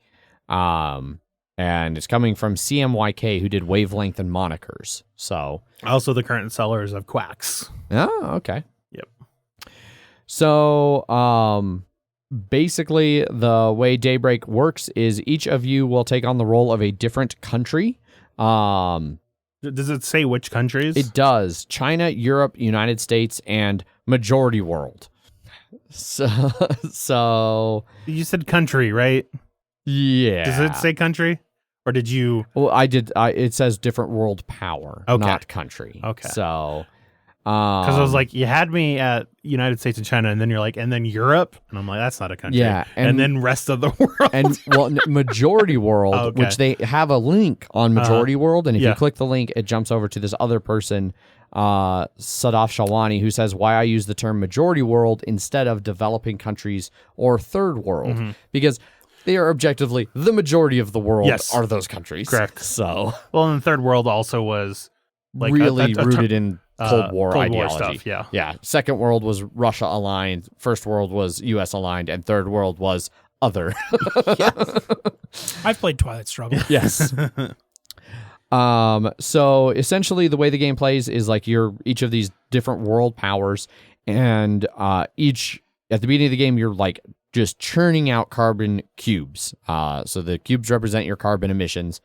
And it's coming from CMYK, who did Wavelength and Monikers. So also the current sellers of Quacks. Oh, okay. Yep. So, basically, the way Daybreak works is each of you will take on the role of a different country. Does it say which countries? It does. China, Europe, United States, and majority world. So You said country, right? yeah. Does it say country? Or did you? Well, I did. It says different world power, Okay. not country. Okay. So, Because I was like, you had me at United States and China, and then you're like, and then Europe, and I'm like, that's not a country. Yeah, and then rest of the world. and well, majority world, Okay. which they have a link on majority world, and if yeah. you click the link, it jumps over to this other person, Sadaf Shalwani, who says why I use the term majority world instead of developing countries or third world, because they are objectively the majority of the world Yes. are those countries. Correct. So Well, and the third world also was like really rooted in Cold War Cold ideology. War stuff. Yeah. Yeah. Second world was Russia aligned. First world was U.S. aligned, and third world was other. I've played Twilight Struggle. Yes. So essentially the way the game plays is like you're each of these different world powers, and each at the beginning of the game you're like just churning out carbon cubes. So the cubes represent your carbon emissions,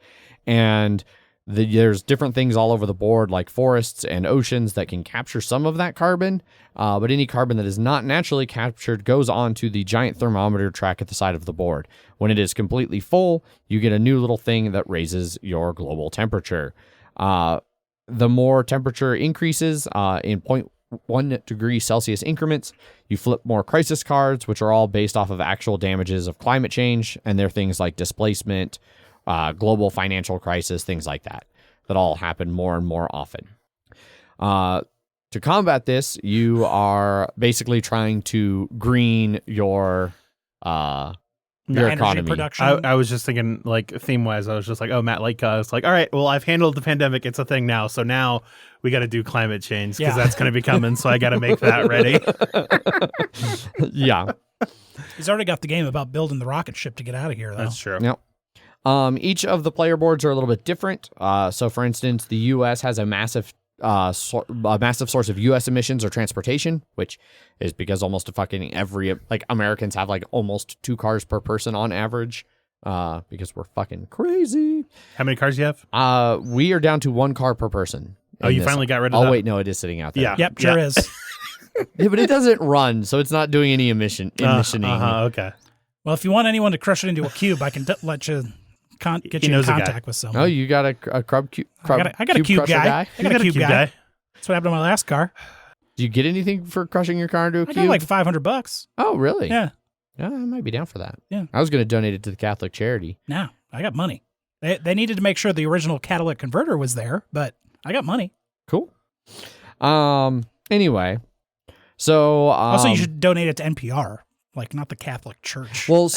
and there's different things all over the board like forests and oceans that can capture some of that carbon, but any carbon that is not naturally captured goes on to the giant thermometer track at the side of the board. When it is completely full, you get a new little thing that raises your global temperature. The more temperature increases in 0.1 degree Celsius increments, you flip more crisis cards, which are all based off of actual damages of climate change, and they're things like displacement, global financial crisis, things like that all happen more and more often. To combat this, you are basically trying to green your Energy economy. production. I was just thinking, like, theme-wise, I was just like, oh, Matt, like, it's like, all right, well, I've handled the pandemic. It's a thing now. So now we got to do climate change because that's going to be coming. So I got to make that ready. Yeah. He's already got the game about building the rocket ship to get out of here, though. That's true. Yep. Each of the player boards are a little bit different. So, for instance, the U.S. has a massive source of U.S. emissions or transportation, which is because almost Americans have like almost 2 cars per person on average, because we're fucking crazy. How many cars do you have? We are down to 1 car per person. Oh, you finally got rid of that? Oh, wait, no, it is sitting out there. Yeah. Yep, sure is. Yeah, but it doesn't run, so it's not doing any emissioning. Okay. Well, if you want anyone to crush it into a cube, I can let you get you in contact with someone. Oh, you got a cube? I got a cube crusher guy. I got a cube guy. That's what happened to my last car. Do you get anything for crushing your car into a I cube? got like $500. Oh, really? Yeah. Yeah, I might be down for that. Yeah. I was going to donate it to the Catholic charity. No, I got money. They needed to make sure the original catalytic converter was there, but I got money. Cool. Anyway, so Also, you should donate it to NPR, like not the Catholic Church. well,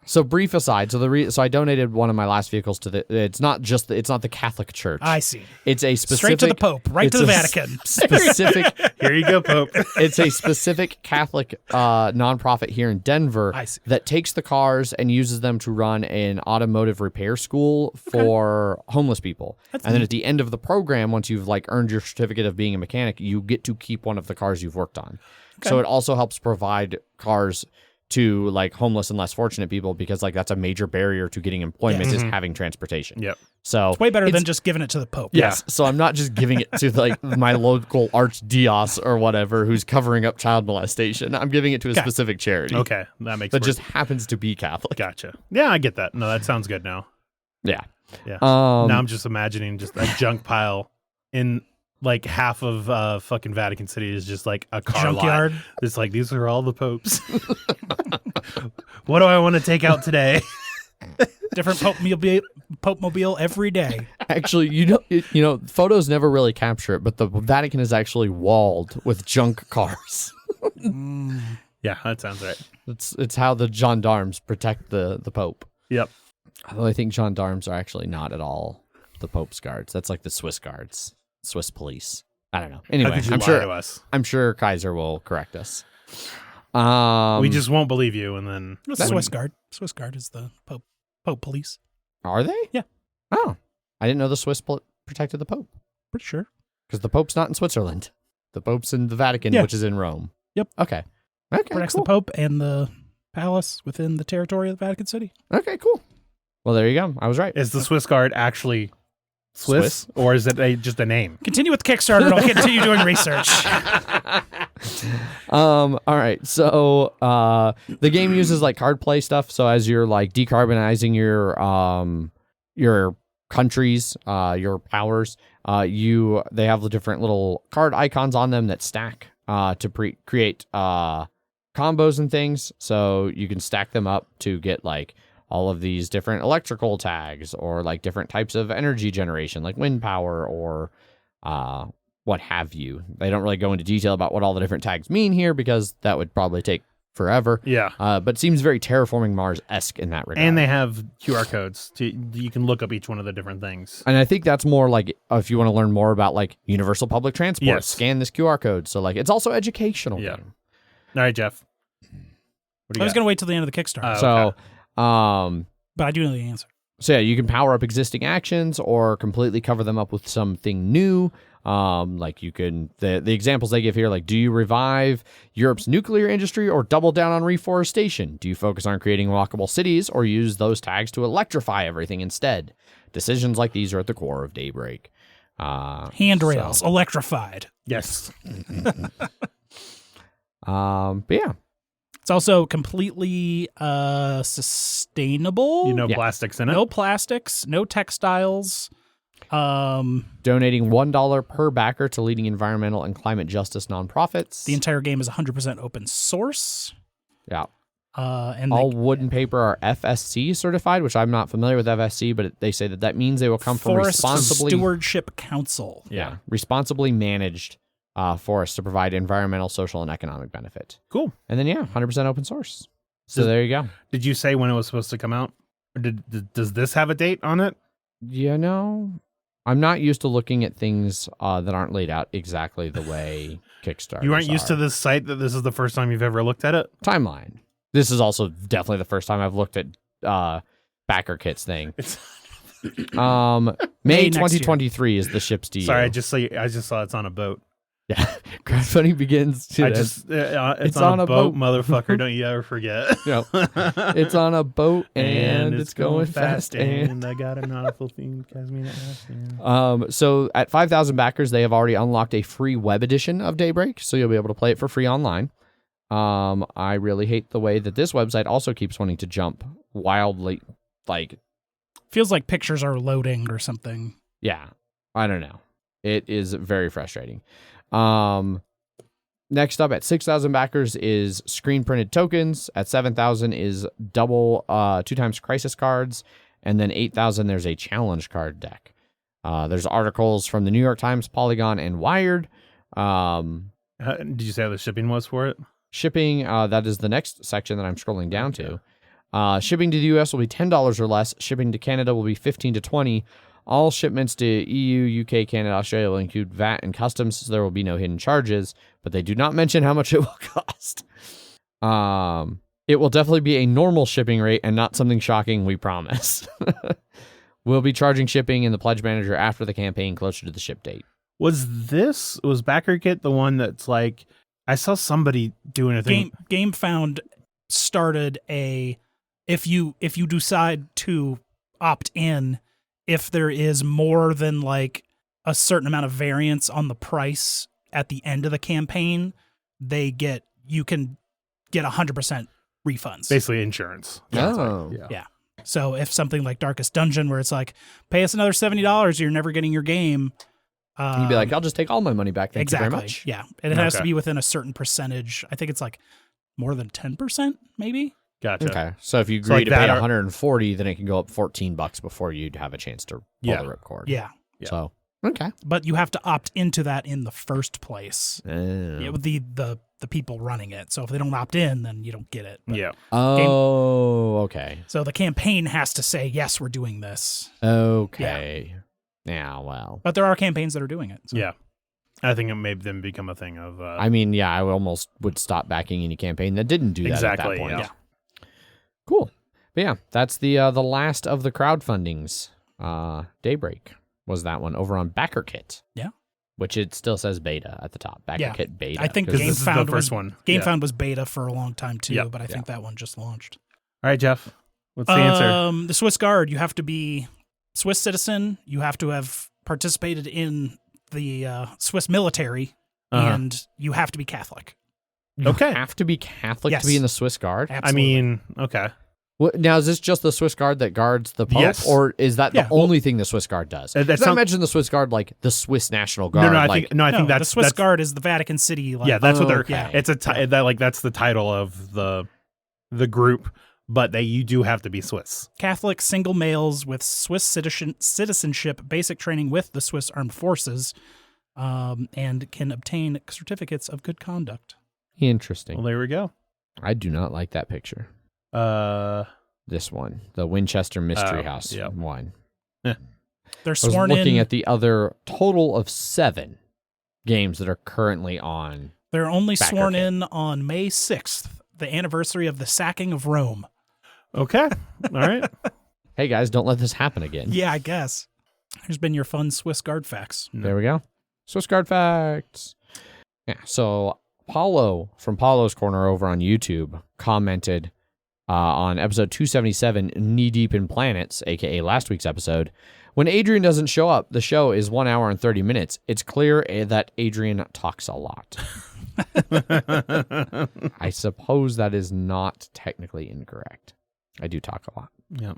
so brief aside. So I donated one of my last vehicles to the. It's not the Catholic Church. I see. It's a specific Straight to the Pope, right to the it's a Vatican. Specific. Here you go, Pope. It's a specific Catholic nonprofit here in Denver I see. that takes the cars and uses them to run an automotive repair school for homeless people. That's And then neat. at the end of the program, once you've like earned your certificate of being a mechanic, you get to keep one of the cars you've worked on. Okay. So it also helps provide cars to like homeless and less fortunate people, because like that's a major barrier to getting employment Yes. is having transportation. Yep. So Way better it's- than just giving it to the Pope. Yes. So I'm not just giving it to like my local archdiocese or whatever who's covering up child molestation. I'm giving it to a Okay. specific charity. Okay. That makes That sense. just happens to be Catholic. Gotcha. Yeah, I get that. No, that sounds good now. Yeah. Yeah. Um, Now I'm just imagining just a junk pile in like half of fucking Vatican City is just like a car Junkyard. lot. It's like, these are all the popes. What do I want to take out today? Different Pope mobile every day. actually, you know, photos never really capture it, but the Vatican is actually walled with junk cars. Yeah, that sounds right. It's how the gendarmes protect the Pope. Yep. Although I think gendarmes are actually not at all the Pope's guards. That's like the Swiss guards, Swiss police. I don't know. How Anyway, could you I'm lie sure to us? I'm sure Kaiser will correct us. We just won't believe you, and then Swiss Guard. Swiss Guard is the Pope police. Are they? Yeah. Oh, I didn't know the Swiss protected the Pope, Pretty sure. because the Pope's not in Switzerland. The Pope's in the Vatican, Yeah. which is in Rome. Okay. Protects Cool. the Pope and the palace within the territory of the Vatican City. Okay, cool. Well, there you go. I was right. Is the Swiss Guard actually Swiss? Or is it just a name? Continue with Kickstarter and I'll continue doing research. All right. So the game uses like card play stuff. So as you're like decarbonizing your countries, your powers, they have the different little card icons on them that stack to create combos and things. So you can stack them up to get like all of these different electrical tags or like different types of energy generation, like wind power or what have you. They don't really go into detail about what all the different tags mean here because that would probably take forever. Yeah. But it seems very Terraforming Mars-esque in that regard. And they have QR codes. You can look up each one of the different things. And I think that's more like if you want to learn more about like universal public transport, Yes. scan this QR code. So like it's also educational. Yeah. Game. All right, Jeff. What do you I was got? going to wait till the end of the Kickstarter, So but I do know the answer. So yeah, you can power up existing actions or completely cover them up with something new. Like you can, the examples they give here, like, do you revive Europe's nuclear industry or double down on reforestation? Do you focus on creating walkable cities or use those tags to electrify everything instead? Decisions like these are at the core of Daybreak. Handrails, electrified. Yes. But yeah, It's also completely sustainable. No plastics in it. No plastics, no textiles. donating $1 per backer to leading environmental and climate justice nonprofits. The entire game is 100% open source. Yeah. And all wood and paper are FSC certified, which I'm not familiar with FSC, but they say that means they will come from Forest responsibly Stewardship Council. Yeah, responsibly managed forests to provide environmental, social, and economic benefit. Cool. And then 100% open source. So there you go. Did you say when it was supposed to come out? Or does this have a date on it? I'm not used to looking at things that aren't laid out exactly the way Kickstarter. You aren't used to this site that this is the first time you've ever looked at it? Timeline. This is also definitely the first time I've looked at backer kits thing. May 2023 is the ships to you. Sorry, I just saw it's on a boat. Yeah, crowdfunding begins today. It's on a boat, motherfucker. Don't you ever forget. Yep. It's on a boat and it's going fast and I got a nautical theme. So at 5,000 backers, they have already unlocked a free web edition of Daybreak, so you'll be able to play it for free online. I really hate the way that this website also keeps wanting to jump wildly, like feels like pictures are loading or something. Yeah, I don't know. It is very frustrating. Next up at 6,000 backers is screen printed tokens. At 7,000 is double 2 times crisis cards, and then 8,000 there's a challenge card deck. There's articles from the New York Times, Polygon, and Wired. Did you say how the shipping was for it? Shipping, that is the next section that I'm scrolling down to. Shipping to the US will be $10 or less. Shipping to Canada will be $15 to $20. All shipments to EU, UK, Canada, Australia will include VAT and customs, so there will be no hidden charges, but they do not mention how much it will cost. It will definitely be a normal shipping rate and not something shocking, we promise. We'll be charging shipping in the Pledge Manager after the campaign closer to the ship date. Was Backer Kit the one that's like, I saw somebody doing a thing. GameFound started if you decide to opt in, if there is more than like a certain amount of variance on the price at the end of the campaign, you can get 100% refunds. Basically insurance. Oh. Yeah. So if something like Darkest Dungeon, where it's like, pay us another $70, you're never getting your game. You'd be like, I'll just take all my money back. Thank you very much. Yeah. And it has to be within a certain percentage. I think it's like more than 10%, maybe. Gotcha. Okay. So if you agree to pay $140, then it can go up $14 before you'd have a chance to pull the ripcord. Yeah. So, okay. But you have to opt into that in the first place. With the people running it. So if they don't opt in, then you don't get it. But okay. So the campaign has to say, yes, we're doing this. Okay. Yeah, well. But there are campaigns that are doing it. So. Yeah. I think it may then become a thing of... I mean, yeah, I almost would stop backing any campaign that didn't do that at that point. Yeah. Cool. But yeah, that's the last of the crowdfundings. Daybreak was that one over on BackerKit. Yeah. which it still says beta at the top. Kit beta. I think 'cause this is the GameFound first one. GameFound was beta for a long time too, Yep. but I think that one just launched. All right, Jeff. What's the answer? The Swiss Guard. You have to be Swiss citizen. You have to have participated in the Swiss military, and you have to be Catholic. You Okay. have to be Catholic Yes. to be in the Swiss Guard? Absolutely. I mean, okay. Now, is this just the Swiss Guard that guards the Pope, Yes. or is that Yeah, the only thing the Swiss Guard does? That 'Cause I sound- imagine the Swiss Guard like the Swiss National Guard. No, I like, think the that's Swiss Guard is the Vatican City. Like, Yeah, that's what they're. Okay. It's that's the title of the group, but you do have to be Swiss. Catholic single males with Swiss citizenship, basic training with the Swiss Armed Forces, and can obtain certificates of good conduct. Interesting. Well, there we go. I do not like that picture. Uh, This one, the Winchester Mystery House yep. one. They're I was sworn looking in. at the other total of 7 games that are currently on. They're only Backer sworn kit. in on May 6th, the anniversary of the sacking of Rome. okay. All right. Hey guys, don't let this happen again. Yeah, I guess. Here's been your fun Swiss Guard facts. There we go. Swiss Guard facts. Yeah. So Paulo from Paulo's Corner over on YouTube commented on episode 277, Knee Deep in Planets, aka last week's episode. When Adrian doesn't show up, the show is 1 hour and 30 minutes. It's clear that Adrian talks a lot. I suppose that is not technically incorrect. I do talk a lot. Yeah.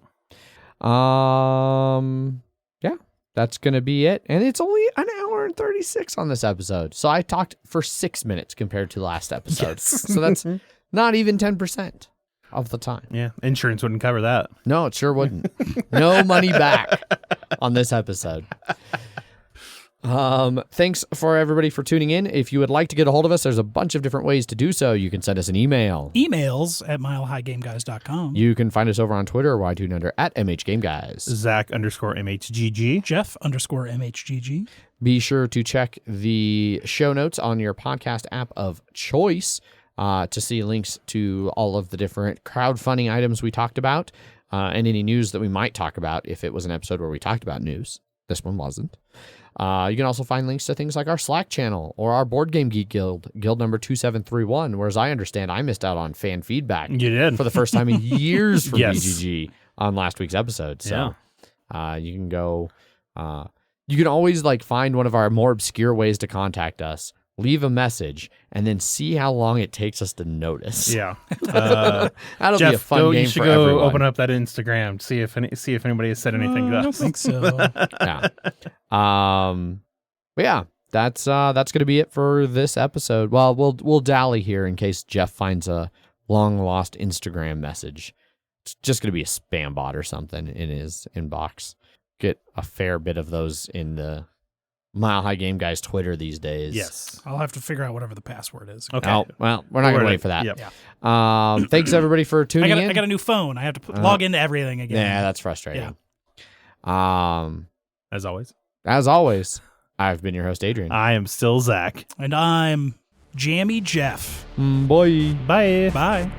Yeah, that's going to be it. And it's only an hour and 36 on this episode. So I talked for 6 minutes compared to last episode. Yes. So that's not even 10% of the time. Yeah. Insurance wouldn't cover that. No, it sure wouldn't. No money back on this episode. Thanks for everybody for tuning in. If you would like to get a hold of us, there's a bunch of different ways to do so. You can send us an email. Emails at milehighgameguys.com. You can find us over on Twitter, @MHGameGuys. Zach_MHGG. Jeff_MHGG. Be sure to check the show notes on your podcast app of choice to see links to all of the different crowdfunding items we talked about and any news that we might talk about if it was an episode where we talked about news. This one wasn't. You can also find links to things like our Slack channel or our Board Game Geek Guild number 2731, where as I understand, I missed out on fan feedback You did. for the first time in years from Yes. BGG on last week's episode. So you can go, you can always like find one of our more obscure ways to contact us, leave a message, and then see how long it takes us to notice. Yeah. That'll Jeff, be a fun game you should for go everyone. open up that Instagram, see if anybody has said anything to I don't us. think so. Yeah. But yeah, that's gonna be it for this episode. Well, we'll dally here in case Jeff finds a long lost Instagram message. It's just gonna be a spam bot or something in his inbox. Get a fair bit of those in the Mile High Game Guys Twitter these days. Yes. I'll have to figure out whatever the password is. Okay. Oh, well, we're not gonna We're- wait for that. Yep. Thanks everybody for tuning in. I got a new phone. I have to log into everything again. Yeah, that's frustrating. As always. As always, I've been your host, Adrian. I am still Zach. And I'm Jammy Jeff. Bye. Bye. Bye.